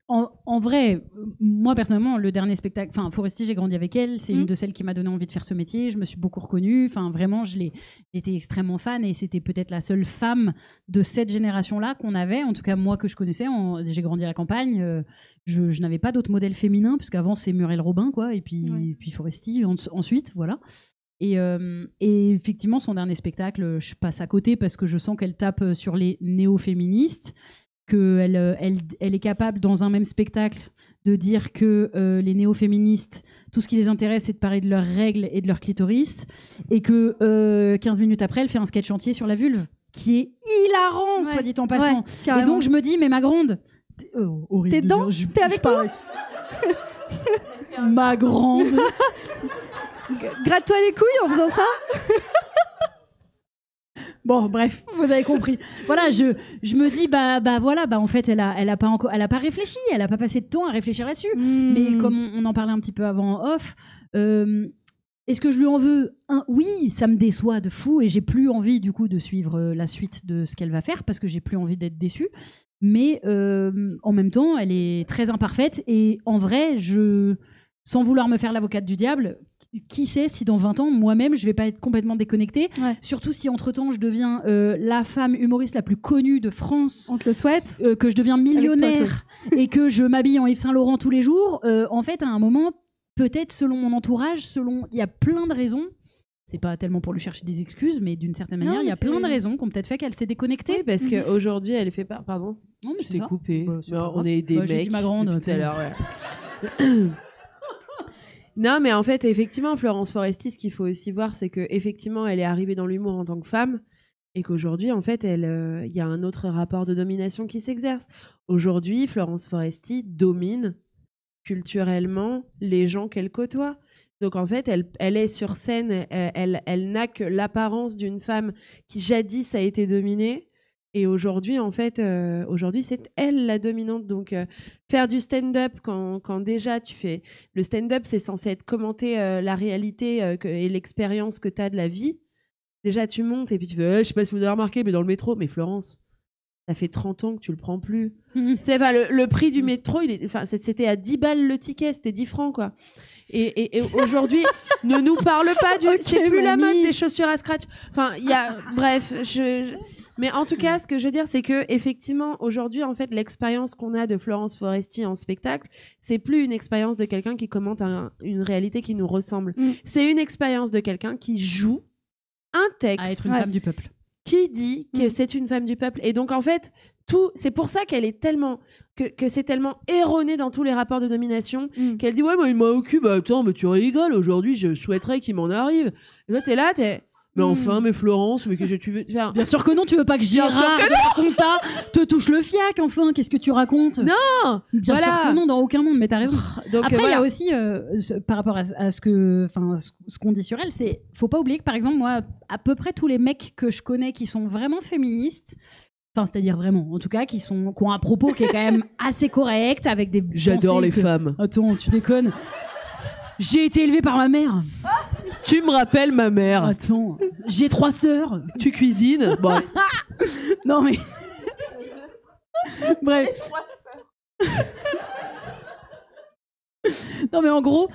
en vrai, moi personnellement, le dernier spectacle, enfin Foresti, j'ai grandi avec elle, c'est une de celles qui m'a donné envie de faire ce métier, je me suis beaucoup reconnue, enfin vraiment, j'étais extrêmement fan et c'était peut-être la seule femme de cette génération-là qu'on avait, en tout cas moi que je connaissais, j'ai grandi à la campagne, je n'avais pas d'autres modèles féminins, puisqu'avant c'est Muriel Robin, quoi, et puis Foresti ensuite, voilà. Et effectivement, son dernier spectacle, je passe à côté parce que je sens qu'elle tape sur les néo-féministes, qu'elle elle est capable, dans un même spectacle, de dire que les néo-féministes, tout ce qui les intéresse, c'est de parler de leurs règles et de leur clitoris, et que 15 minutes après, elle fait un sketch entier sur la vulve, qui est hilarant, soit dit en passant. Ouais, et donc, je me dis, mais ma grande... T'es dedans? T'es avec toi? Ma grande... Gratte-toi les couilles en faisant ça. Bon, bref, vous avez compris. Voilà, je me dis, voilà, en fait, elle a pas réfléchi, elle a pas passé de temps à réfléchir là-dessus. Mais comme on en parlait un petit peu avant en off, est-ce que je lui en veux? Oui, ça me déçoit de fou et j'ai plus envie du coup de suivre la suite de ce qu'elle va faire parce que j'ai plus envie d'être déçue. Mais en même temps, elle est très imparfaite et en vrai, sans vouloir me faire l'avocate du diable, qui sait si dans 20 ans, moi-même, je vais pas être complètement déconnectée. Ouais. Surtout si, entre-temps, je deviens la femme humoriste la plus connue de France. On te le souhaite. Que je deviens millionnaire et que je m'habille en Yves Saint Laurent tous les jours. En fait, à un moment, peut-être selon mon entourage, il y a plein de raisons. C'est pas tellement pour lui chercher des excuses, mais d'une certaine manière, il y a plein de raisons qui ont peut-être fait qu'elle s'est déconnectée. Oui, parce qu'aujourd'hui, elle fait pas... Pardon. Non, mais je t'ai coupé. On est des mecs. J'ai dit ma grande. Tout à l'heure, ouais. Non, mais en fait, effectivement, Florence Foresti, ce qu'il faut aussi voir, c'est qu'effectivement, elle est arrivée dans l'humour en tant que femme et qu'aujourd'hui, en fait, il y a un autre rapport de domination qui s'exerce. Aujourd'hui, Florence Foresti domine culturellement les gens qu'elle côtoie. Donc, en fait, elle est sur scène, elle n'a que l'apparence d'une femme qui jadis a été dominée. Et aujourd'hui, en fait, c'est elle la dominante. Donc, faire du stand-up quand déjà tu fais... Le stand-up, c'est censé être commenter la réalité et l'expérience que tu as de la vie. Déjà, tu montes et puis tu fais « Je sais pas si vous avez remarqué, mais dans le métro... » Mais Florence, ça fait 30 ans que tu le prends plus. Tu sais, le prix du métro, c'était à 10 balles le ticket, c'était 10 francs, quoi. Et aujourd'hui, ne nous parle pas du... c'est plus la mode des chaussures à scratch. Enfin, il y a... Bref, Mais en tout cas, ce que je veux dire, c'est que effectivement, aujourd'hui, en fait, l'expérience qu'on a de Florence Foresti en spectacle, c'est plus une expérience de quelqu'un qui commente une réalité qui nous ressemble. C'est une expérience de quelqu'un qui joue un texte à être une femme du peuple, qui dit que c'est une femme du peuple. Et donc, en fait, c'est pour ça qu'elle est tellement que c'est tellement erroné dans tous les rapports de domination qu'elle dit ouais, mais il m'a occupé. Bah attends, mais tu rigoles. Aujourd'hui, je souhaiterais qu'il m'en arrive. Et là, t'es mais enfin, mais Florence, mais qu'est-ce que tu veux faire? Bien sûr que non, tu veux pas que Gérard de la compta te touche le fiac, enfin, qu'est-ce que tu racontes? Non! Bien sûr que non, dans aucun monde, mais t'as raison. Donc, après, il y a aussi, par rapport à ce qu'on dit sur elle, faut pas oublier que, par exemple, moi, à peu près tous les mecs que je connais qui sont vraiment féministes, enfin, c'est-à-dire vraiment, en tout cas, qui ont un propos qui est quand même assez correct, avec des... J'adore les femmes. Attends, tu déconnes. J'ai été élevée par ma mère. Tu me rappelles ma mère. Attends, j'ai 3 sœurs. Tu cuisines. Bon. Non mais... Bref. Non mais en gros,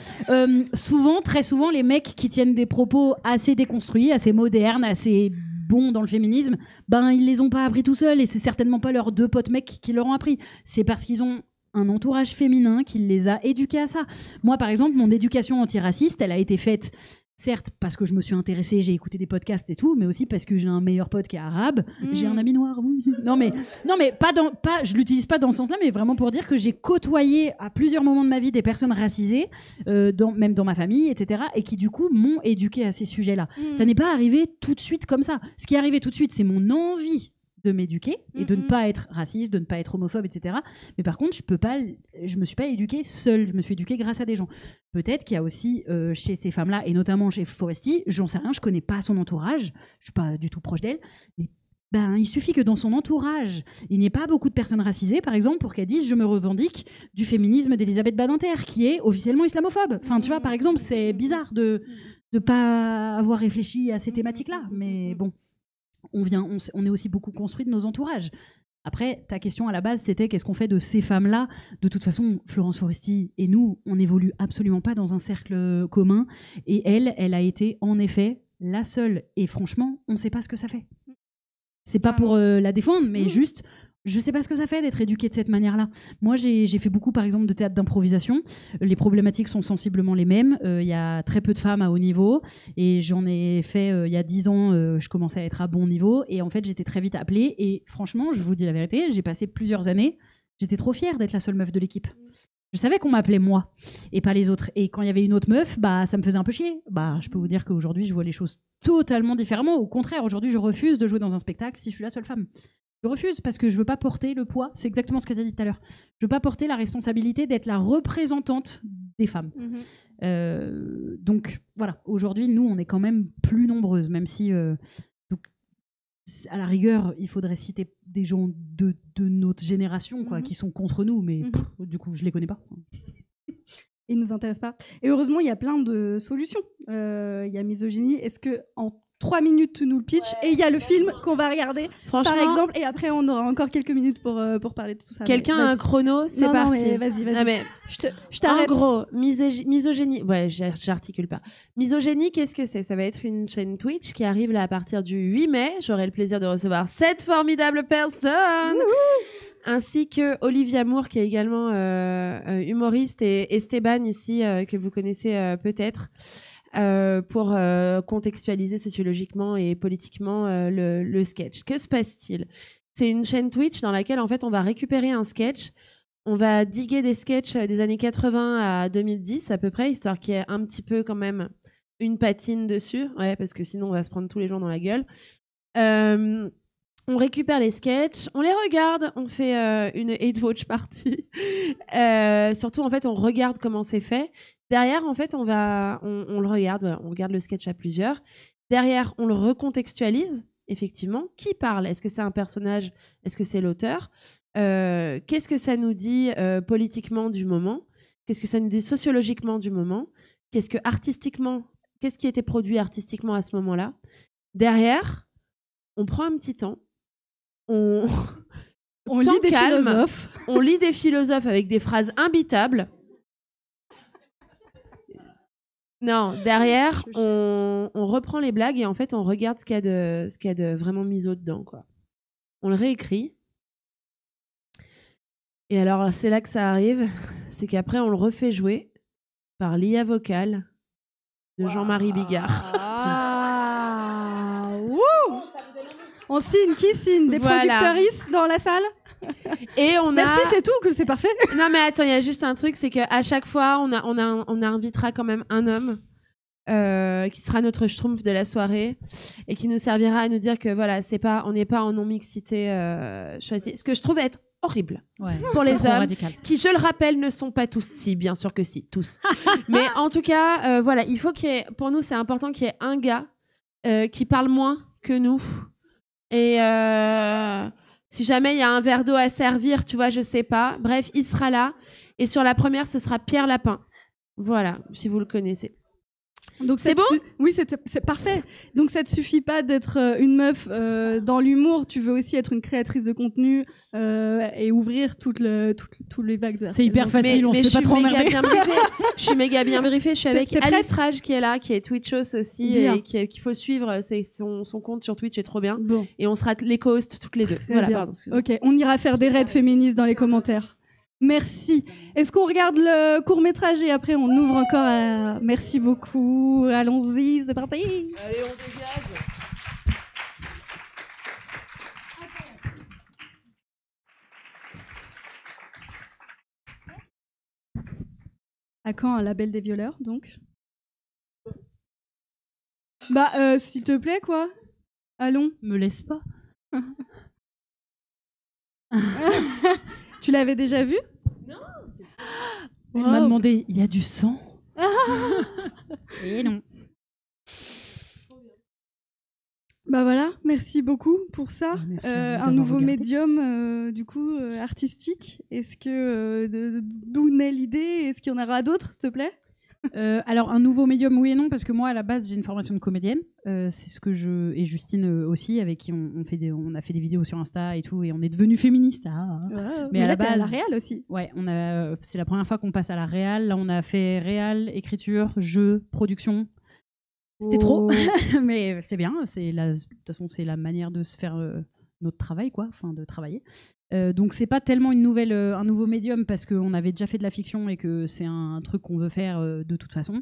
très souvent, les mecs qui tiennent des propos assez déconstruits, assez modernes, assez bons dans le féminisme, ben ils les ont pas appris tout seuls et c'est certainement pas leurs 2 potes mecs qui leur ont appris. C'est parce qu'ils ont un entourage féminin qui les a éduqués à ça. Moi, par exemple, mon éducation antiraciste, elle a été faite, certes, parce que je me suis intéressée, j'ai écouté des podcasts et tout, mais aussi parce que j'ai un meilleur pote qui est arabe, j'ai un ami noir, oui. Non, mais je l'utilise pas dans ce sens-là, mais vraiment pour dire que j'ai côtoyé à plusieurs moments de ma vie des personnes racisées, même dans ma famille, etc., et qui, du coup, m'ont éduquée à ces sujets-là. Ça n'est pas arrivé tout de suite comme ça. Ce qui est arrivé tout de suite, c'est mon envie de m'éduquer et de ne pas être raciste, de ne pas être homophobe, etc. Mais par contre, je me suis pas éduquée seule, je me suis éduquée grâce à des gens. Peut-être qu'il y a aussi chez ces femmes-là, et notamment chez Foresti, j'en sais rien, je connais pas son entourage, je suis pas du tout proche d'elle, mais il suffit que dans son entourage, il n'y ait pas beaucoup de personnes racisées, par exemple, pour qu'elle dise « je me revendique du féminisme d'Elisabeth Badinter, qui est officiellement islamophobe ». Enfin, tu vois, par exemple, c'est bizarre de pas avoir réfléchi à ces thématiques-là, mais bon. On est aussi beaucoup construit de nos entourages. Après, ta question à la base, c'était qu'est-ce qu'on fait de ces femmes-là ? De toute façon, Florence Foresti et nous, on n'évolue absolument pas dans un cercle commun. Et elle a été en effet la seule. Et franchement, on ne sait pas ce que ça fait. C'est pas pour la défendre, mais juste, je sais pas ce que ça fait d'être éduquée de cette manière-là. Moi, j'ai fait beaucoup, par exemple, de théâtre d'improvisation. Les problématiques sont sensiblement les mêmes. Il y a très peu de femmes à haut niveau. Et j'en ai fait, il y a 10 ans, je commençais à être à bon niveau. Et en fait, j'étais très vite appelée. Et franchement, je vous dis la vérité, j'ai passé plusieurs années. J'étais trop fière d'être la seule meuf de l'équipe. Je savais qu'on m'appelait moi et pas les autres. Et quand il y avait une autre meuf, ça me faisait un peu chier. Je peux vous dire qu'aujourd'hui, je vois les choses totalement différemment. Au contraire, aujourd'hui, je refuse de jouer dans un spectacle si je suis la seule femme. Je refuse parce que je veux pas porter le poids, c'est exactement ce que tu as dit tout à l'heure. Je veux pas porter la responsabilité d'être la représentante des femmes. Donc voilà, aujourd'hui, nous, on est quand même plus nombreuses, même si, donc, à la rigueur, il faudrait citer des gens de notre génération qui sont contre nous, mais du coup, je les connais pas. Ils nous intéressent pas. Et heureusement, il y a plein de solutions. Il y a Misogynie. Est-ce que en 3 minutes, tu nous le pitch et il y a le film qu'on va regarder, par exemple, et après on aura encore quelques minutes pour parler de tout ça. Quelqu'un a un chrono, c'est parti. Non, mais vas-y. Non, mais je t'arrête. En gros, misogynie, ouais, j'articule pas. Misogynie, qu'est-ce que c'est ? Ça va être une chaîne Twitch qui arrive là à partir du 8 mai. J'aurai le plaisir de recevoir 7 formidables personnes. Ainsi que Olivia Moore, qui est également humoriste, et Esteban ici, que vous connaissez peut-être. Pour contextualiser sociologiquement et politiquement le sketch. Que se passe-t-il ? C'est une chaîne Twitch dans laquelle en fait on va récupérer un sketch, on va diguer des sketchs des années 80 à 2010 à peu près, histoire qu'il y ait un petit peu quand même une patine dessus, ouais, parce que sinon on va se prendre tous les jours dans la gueule. On récupère les sketchs, on les regarde, on fait une hate watch party. Surtout en fait on regarde comment c'est fait. Derrière, en fait, on le regarde, on regarde le sketch à plusieurs. Derrière, on le recontextualise, effectivement. Qui parle ? Est-ce que c'est un personnage ? Est-ce que c'est l'auteur ? Qu'est-ce que ça nous dit politiquement du moment ? Qu'est-ce que ça nous dit sociologiquement du moment ? Qu'est-ce qui était produit artistiquement à ce moment-là ? Derrière, on prend un petit temps. On lit des philosophes. On lit des philosophes avec des phrases imbitables. Non, derrière, on reprend les blagues et en fait, on regarde ce qu'il y a de vraiment miso dedans, quoi. On le réécrit. Et alors, c'est là que ça arrive, c'est qu'après, on le refait jouer par l'IA vocale de Jean-Marie Bigard. On signe, qui signe ? Des productrices dans la salle ? Et Merci, c'est tout, que c'est parfait. Non, mais attends, il y a juste un truc, c'est qu'à chaque fois, on invitera quand même un homme qui sera notre schtroumpf de la soirée et qui nous servira à nous dire que voilà, on n'est pas en non-mixité choisie. Ce que je trouve être horrible pour les hommes qui, je le rappelle, ne sont pas tous. Si, bien sûr que si, tous. Mais en tout cas, voilà, il faut pour nous, c'est important qu'il y ait un gars qui parle moins que nous. Et si jamais il y a un verre d'eau à servir, tu vois, je sais pas. Bref, il sera là. Et sur la première, ce sera Pierre Lapin. Voilà, si vous le connaissez. Donc C'est bon Oui, c'est parfait. Donc ça te suffit pas d'être une meuf dans l'humour, tu veux aussi être une créatrice de contenu et ouvrir tous les vagues de C'est hyper facile, on se fait pas trop emmerder. Je suis méga bien briefée. Je suis avec T'es prête Alice Rage qui est là, qui est Twitchos aussi Bien. et qu'il faut suivre. C'est son compte sur Twitch est trop bien. Bon. Et on sera les co-hosts toutes les deux. Très Voilà, bien. pardon. excuse-moi. Ok, on ira faire des raids féministes dans les commentaires. Merci. Est-ce qu'on regarde le court-métrage et après on ouvre encore à... Merci beaucoup. Allons-y, c'est parti. Allez, on dégage. À quand un label des violeurs, donc? Bah, s'il te plaît, quoi. Allons. Me laisse pas. Tu l'avais déjà vu? Elle m'a demandé, il y a du sang? Et non. Bah voilà, merci beaucoup pour ça. Merci à vous Un d'avoir nouveau regardé. médium, du coup, artistique. Est-ce que d'où naît l'idée? Est-ce qu'il y en aura d'autres, s'il te plaît? Alors, un nouveau médium, oui et non, parce que moi, à la base, j'ai une formation de comédienne. C'est ce que je... Et Justine aussi, avec qui on a fait des vidéos sur Insta et tout, et on est devenus féministes. Mais à là, la t'es à la base- réal aussi. Ouais, c'est la première fois qu'on passe à la réal. Là, on a fait réal, écriture, jeu, production. C'était trop, mais c'est bien. De toute façon, c'est la manière de se faire notre travail, quoi, enfin de travailler. Donc c'est pas tellement un nouveau médium parce qu'on avait déjà fait de la fiction et que c'est un truc qu'on veut faire de toute façon.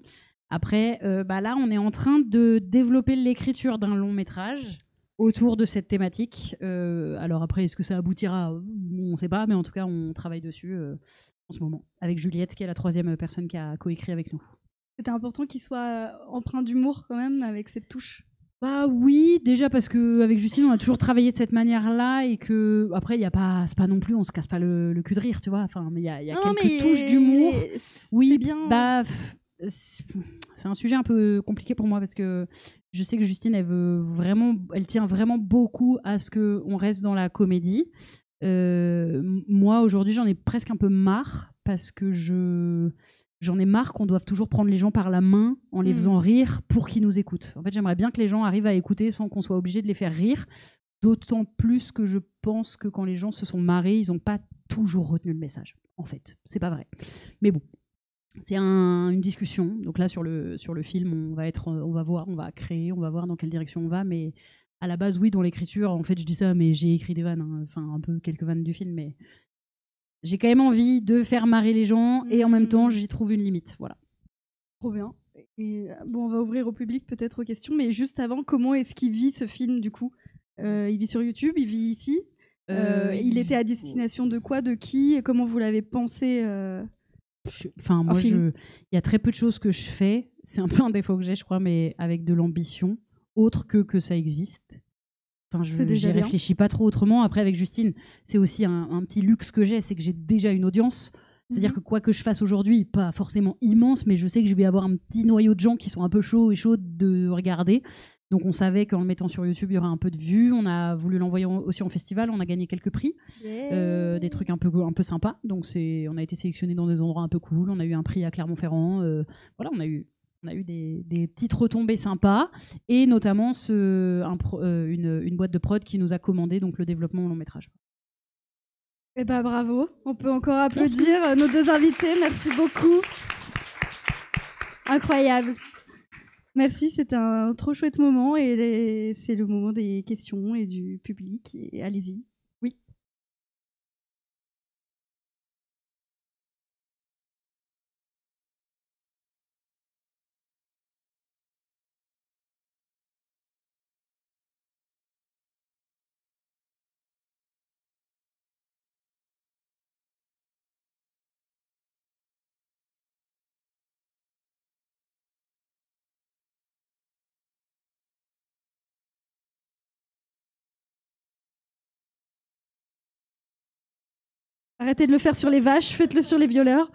Après, là, on est en train de développer l'écriture d'un long métrage autour de cette thématique. Alors après, est-ce que ça aboutira? On ne sait pas, mais en tout cas, on travaille dessus en ce moment avec Juliette, qui est la troisième personne qui a coécrit avec nous. C'était important qu'il soit empreint d'humour quand même, avec cette touche. Bah oui, déjà parce que avec Justine, on a toujours travaillé de cette manière-là et que après, il y a pas, c'est pas non plus, on se casse pas le cul de rire, tu vois. Enfin, mais il y a Non, quelques mais touches d'humour. Oui, c'est bien. bah, c'est un sujet un peu compliqué pour moi parce que je sais que Justine, elle tient vraiment beaucoup à ce que on reste dans la comédie. Moi, aujourd'hui, j'en ai presque un peu marre parce que j'en ai marre qu'on doive toujours prendre les gens par la main en les faisant rire pour qu'ils nous écoutent. En fait, j'aimerais bien que les gens arrivent à écouter sans qu'on soit obligé de les faire rire. D'autant plus que je pense que quand les gens se sont marrés, ils n'ont pas toujours retenu le message. En fait, c'est pas vrai. Mais bon, c'est une discussion. Donc là, sur le film, on va voir, on va créer, on va voir dans quelle direction on va. Mais à la base, oui, dans l'écriture, en fait, je dis ça, mais j'ai écrit des vannes, hein. Enfin, un peu quelques vannes du film, mais j'ai quand même envie de faire marrer les gens et en même temps, j'y trouve une limite. Voilà. Trop bien. Et bon, on va ouvrir au public peut-être aux questions, mais juste avant, comment est-ce qu'il vit ce film du coup? Il vit sur YouTube, il vit ici. Il était à destination de quoi, de qui, et comment vous l'avez pensé? Enfin, moi, il y a très peu de choses que je fais. C'est un peu un défaut que j'ai, je crois, mais avec de l'ambition, autre que ça existe. Enfin, j'y réfléchis pas trop autrement. Après, avec Justine, c'est aussi un petit luxe que j'ai, c'est que j'ai déjà une audience. C'est-à-dire que quoi que je fasse aujourd'hui, pas forcément immense, mais je sais que je vais avoir un petit noyau de gens qui sont un peu chauds et chaudes de regarder. Donc on savait qu'en le mettant sur YouTube, il y aurait un peu de vues. On a voulu l'envoyer aussi en festival. On a gagné quelques prix, des trucs un peu sympas. Donc on a été sélectionné dans des endroits un peu cool. On a eu un prix à Clermont-Ferrand. Voilà, on a eu des petites retombées sympas, et notamment une boîte de prod qui nous a commandé donc le développement au long métrage. Eh ben bravo, on peut encore applaudir nos deux invités, merci beaucoup. Incroyable. Merci, c'était un trop chouette moment et c'est le moment des questions et du public, et allez-y. Oui. Arrêtez de le faire sur les vaches, faites-le sur les violeurs.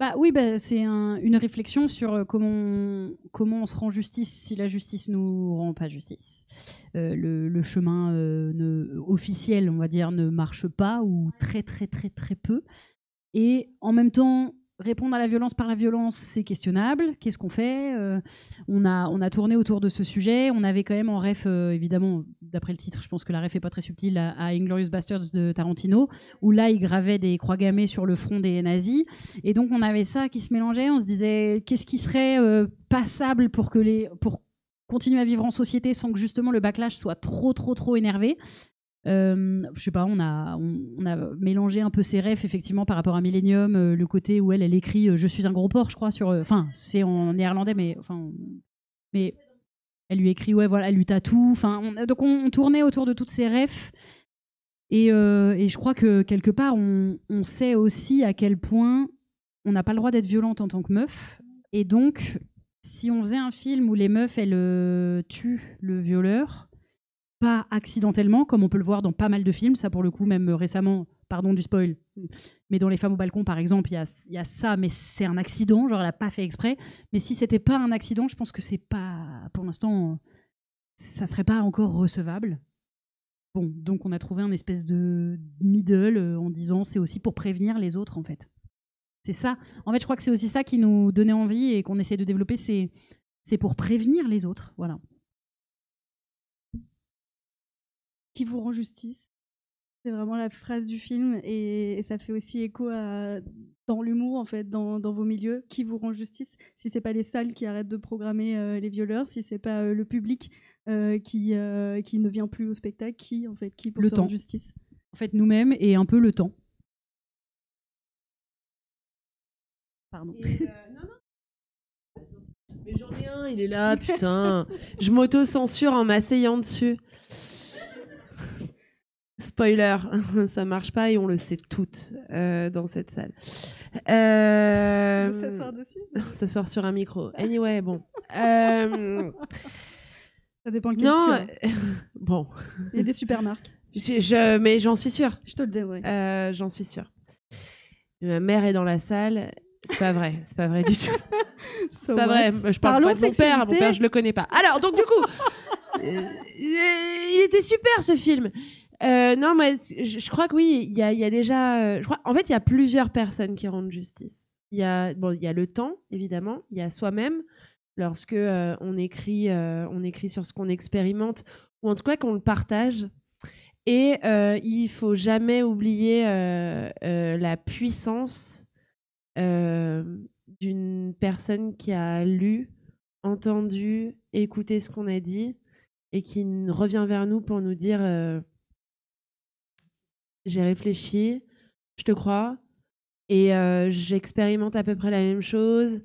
Bah oui, bah, c'est une réflexion sur comment on se rend justice si la justice nous rend pas justice. Le chemin officiel, on va dire, ne marche pas ou très très très très peu. Et en même temps, répondre à la violence par la violence, c'est questionnable. Qu'est-ce qu'on fait? On a tourné autour de ce sujet. On avait quand même en ref, évidemment, d'après le titre, je pense que la ref est pas très subtile, à Inglourious Basterds de Tarantino, où là, il gravait des croix gammées sur le front des nazis. Et donc, on avait ça qui se mélangeait. On se disait, qu'est-ce qui serait passable pour continuer à vivre en société sans que justement le backlash soit trop énervé. Je sais pas, on a mélangé un peu ses rêves effectivement par rapport à Millennium, le côté où elle écrit je suis un gros porc, je crois, sur enfin c'est en néerlandais mais elle lui écrit ouais voilà, elle lui tatoue, donc on tournait autour de toutes ces rêves et je crois que quelque part on sait aussi à quel point on n'a pas le droit d'être violente en tant que meuf, et donc si on faisait un film où les meufs elles tuent le violeur, pas accidentellement, comme on peut le voir dans pas mal de films, ça pour le coup, même récemment, pardon du spoil, mais dans Les Femmes au balcon par exemple, il y a ça, mais c'est un accident, genre elle a pas fait exprès. Mais si c'était pas un accident, je pense que c'est pas, pour l'instant, ça serait pas encore recevable. Bon, donc on a trouvé un espèce de middle en disant c'est aussi pour prévenir les autres en fait. C'est ça. En fait, je crois que c'est aussi ça qui nous donnait envie et qu'on essaie de développer, c'est pour prévenir les autres, voilà. Qui vous rend justice. C'est vraiment la phrase du film et ça fait aussi écho dans l'humour, en fait, dans vos milieux. Qui vous rend justice? Si c'est pas les salles qui arrêtent de programmer les violeurs, si c'est pas le public qui ne vient plus au spectacle, qui pour le se temps. rendre justice? En fait, nous-mêmes et un peu le temps. Pardon. Non. Mais j'en ai un, il est là, putain. Je m'auto-censure en m'asseyant dessus. Spoiler, ça marche pas et on le sait toutes dans cette salle. De s'asseoir dessus? S'asseoir sur un micro. Anyway, bon. Ça dépend lequel tu as. Bon. Il y a des super marques. Mais j'en suis sûre. Je te le dis, ouais. J'en suis sûre. Ma mère est dans la salle. C'est pas vrai du tout. C'est pas vrai. Je parle pas de mon père. Mon père, je le connais pas. Alors, donc du coup, il était super ce film. Non, mais je crois que oui, il y a déjà. En fait, il y a plusieurs personnes qui rendent justice. Il y a le temps, évidemment. Il y a soi-même, lorsque on écrit sur ce qu'on expérimente, ou en tout cas qu'on le partage. Et il faut jamais oublier la puissance d'une personne qui a lu, entendu, écouté ce qu'on a dit et qui revient vers nous pour nous dire j'ai réfléchi, je te crois, et j'expérimente à peu près la même chose.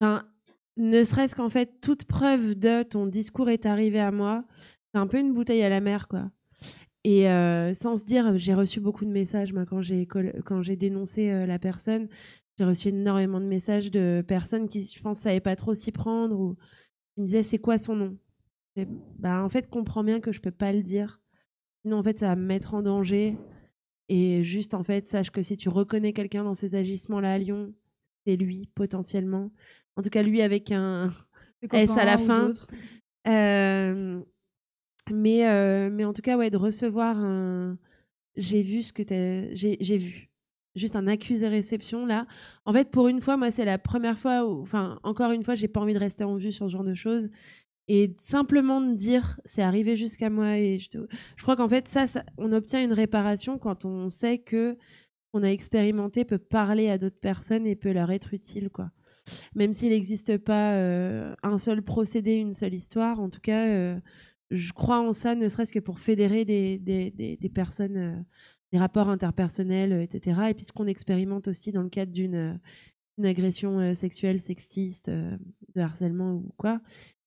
Enfin, ne serait-ce qu'en fait, toute preuve de ton discours est arrivé à moi, c'est un peu une bouteille à la mer, quoi. Et sans se dire, j'ai reçu beaucoup de messages, moi, quand j'ai dénoncé la personne, j'ai reçu énormément de messages de personnes qui, je pense, savaient pas trop s'y prendre, ou qui me disaient, c'est quoi son nom? Et, en fait, comprends bien que je peux pas le dire. Sinon, en fait, ça va me mettre en danger. Et juste, en fait, sache que si tu reconnais quelqu'un dans ces agissements-là à Lyon, c'est lui, potentiellement. En tout cas, lui avec un S à la fin. Mais en tout cas, ouais, de recevoir un j'ai vu ce que j'ai vu. Juste un accusé-réception, là. En fait, pour une fois, moi, c'est la première fois où, enfin, encore une fois, j'ai pas envie de rester en vue sur ce genre de choses. Et simplement de dire, c'est arrivé jusqu'à moi. Et je crois qu'en fait, ça, on obtient une réparation quand on sait que qu'on a expérimenté peut parler à d'autres personnes et peut leur être utile, quoi. Même s'il n'existe pas un seul procédé, une seule histoire, en tout cas, je crois en ça, ne serait-ce que pour fédérer des personnes, des rapports interpersonnels, etc. Et puis ce qu'on expérimente aussi dans le cadre d'une agression sexuelle, sexiste, de harcèlement ou quoi,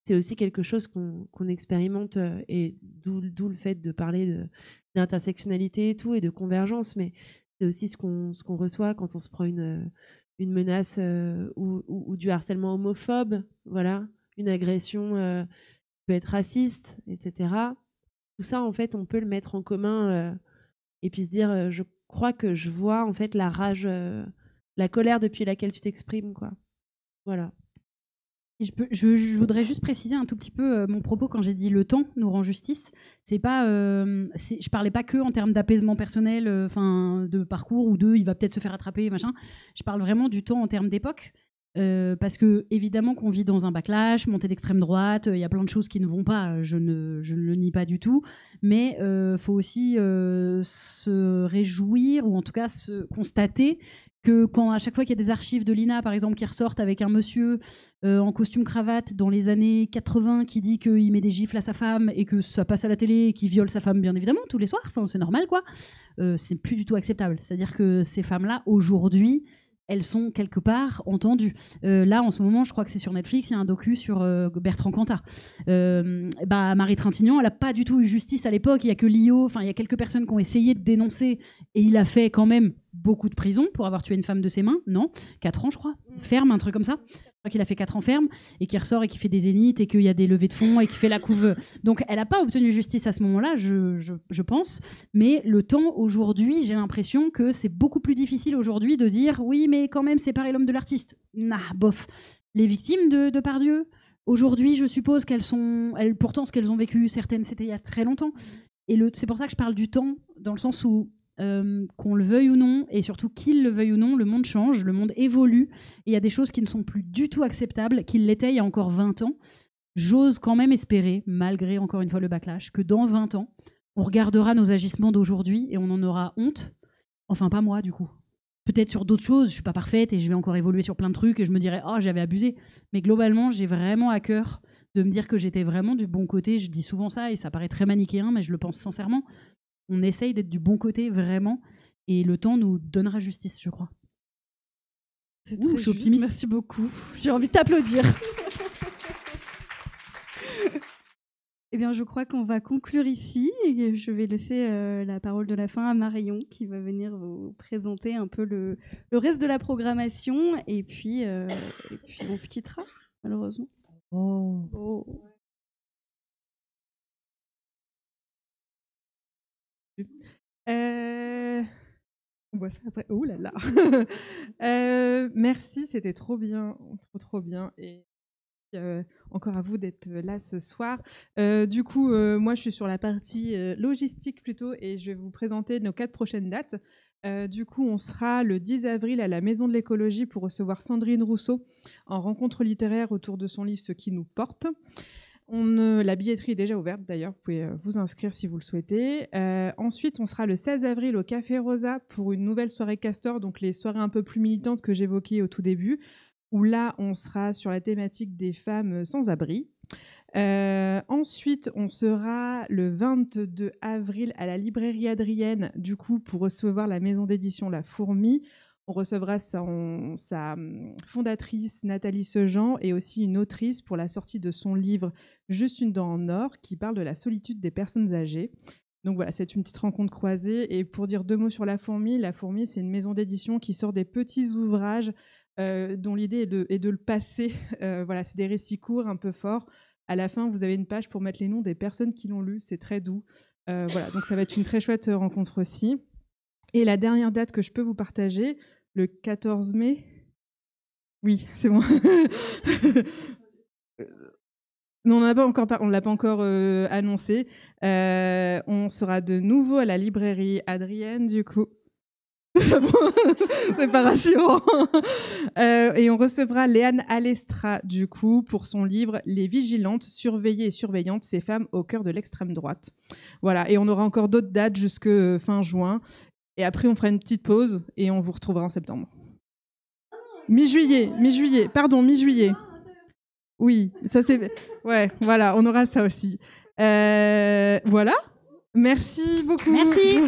c'est aussi quelque chose qu'on expérimente, et d'où le fait de parler d'intersectionnalité et tout, et de convergence. Mais c'est aussi ce qu'on reçoit quand on se prend une menace ou du harcèlement homophobe, voilà, une agression peut être raciste, etc. tout ça, en fait, on peut le mettre en commun et puis se dire, je crois que je vois en fait la rage, la colère depuis laquelle tu t'exprimes, quoi. Voilà. Et je voudrais juste préciser un tout petit peu mon propos quand j'ai dit le temps nous rend justice. C'est pas, je parlais pas que en termes d'apaisement personnel, de parcours ou il va peut-être se faire attraper, machin. Je parle vraiment du temps en termes d'époque. Parce que évidemment qu'on vit dans un backlash, montée d'extrême droite, il y a plein de choses qui ne vont pas, je ne le nie pas du tout, mais faut aussi se réjouir ou en tout cas se constater que quand à chaque fois qu'il y a des archives de l'INA par exemple qui ressortent avec un monsieur en costume cravate dans les années 80 qui dit qu'il met des gifles à sa femme et que ça passe à la télé et qu'il viole sa femme bien évidemment tous les soirs, enfin c'est normal quoi, c'est plus du tout acceptable. C'est-à-dire que ces femmes-là aujourd'hui elles sont quelque part entendues. Là, en ce moment, je crois que c'est sur Netflix, il y a un docu sur Bertrand Cantat. Marie Trintignant, elle n'a pas du tout eu justice à l'époque. Il y a que Lio, il y a quelques personnes qui ont essayé de dénoncer et il a fait quand même beaucoup de prison pour avoir tué une femme de ses mains. Non, 4 ans, je crois. Ferme, un truc comme ça. Je crois qu'il a fait 4 ans ferme et qui ressort et qui fait des zéniths et qu'il y a des levées de fonds et qui fait la couve. Donc, elle n'a pas obtenu justice à ce moment-là, je pense. Mais le temps, aujourd'hui, j'ai l'impression que c'est beaucoup plus difficile aujourd'hui de dire oui, mais quand même, séparer l'homme de l'artiste. Nah, bof. Les victimes de Depardieu, aujourd'hui, je suppose pourtant, ce qu'elles ont vécu, certaines, c'était il y a très longtemps. Et c'est pour ça que je parle du temps, dans le sens où qu'on le veuille ou non, et surtout qu'il le veuille ou non, le monde change, le monde évolue, et il y a des choses qui ne sont plus du tout acceptables, qu'il l'était il y a encore 20 ans. J'ose quand même espérer, malgré encore une fois le backlash, que dans 20 ans, on regardera nos agissements d'aujourd'hui et on en aura honte. Enfin, pas moi, du coup. Peut-être sur d'autres choses, je suis pas parfaite et je vais encore évoluer sur plein de trucs et je me dirais « Oh, j'avais abusé ». Mais globalement, j'ai vraiment à cœur de me dire que j'étais vraiment du bon côté. Je dis souvent ça et ça paraît très manichéen, mais je le pense sincèrement. On essaye d'être du bon côté, vraiment, et le temps nous donnera justice, je crois. C'est très juste, optimiste. Merci beaucoup. J'ai envie de t'applaudir. Eh bien, je crois qu'on va conclure ici et je vais laisser la parole de la fin à Marion qui va venir vous présenter un peu le reste de la programmation et puis on se quittera, malheureusement. Oh. On voit ça après. Oh là là. Merci, c'était trop bien, trop bien. Et encore à vous d'être là ce soir. Du coup, moi, je suis sur la partie logistique plutôt, et je vais vous présenter nos 4 prochaines dates. Du coup, on sera le 10 avril à la Maison de l'Écologie pour recevoir Sandrine Rousseau en rencontre littéraire autour de son livre « Ce qui nous porte ». La billetterie est déjà ouverte, d'ailleurs, vous pouvez vous inscrire si vous le souhaitez. Ensuite, on sera le 16 avril au Café Rosa pour une nouvelle soirée Castor, donc les soirées un peu plus militantes que j'évoquais au tout début, où là, on sera sur la thématique des femmes sans abri. Ensuite, on sera le 22 avril à la librairie Adrienne, du coup, pour recevoir la maison d'édition La Fourmi. On recevra sa fondatrice Nathalie Sejean et aussi une autrice pour la sortie de son livre Juste une dent en or qui parle de la solitude des personnes âgées. Donc voilà, c'est une petite rencontre croisée. Et pour dire 2 mots sur La Fourmi, c'est une maison d'édition qui sort des petits ouvrages dont l'idée est de le passer. Voilà, c'est des récits courts, un peu forts. À la fin, vous avez une page pour mettre les noms des personnes qui l'ont lu. C'est très doux. Voilà, donc ça va être une très chouette rencontre aussi. Et la dernière date que je peux vous partager, le 14 mai. Oui, c'est bon. Non, on ne l'a pas encore annoncé. On sera de nouveau à la librairie Adrienne, du coup. C'est pas rassurant. Et on recevra Léane Alestra, du coup, pour son livre « Les vigilantes, surveillées et surveillantes, ces femmes au cœur de l'extrême droite ». Voilà, et on aura encore d'autres dates jusque fin juin. Et après, on fera une petite pause et on vous retrouvera en septembre. Mi-juillet. Oui, ça c'est... Ouais, voilà, on aura ça aussi. Voilà. Merci beaucoup. Merci.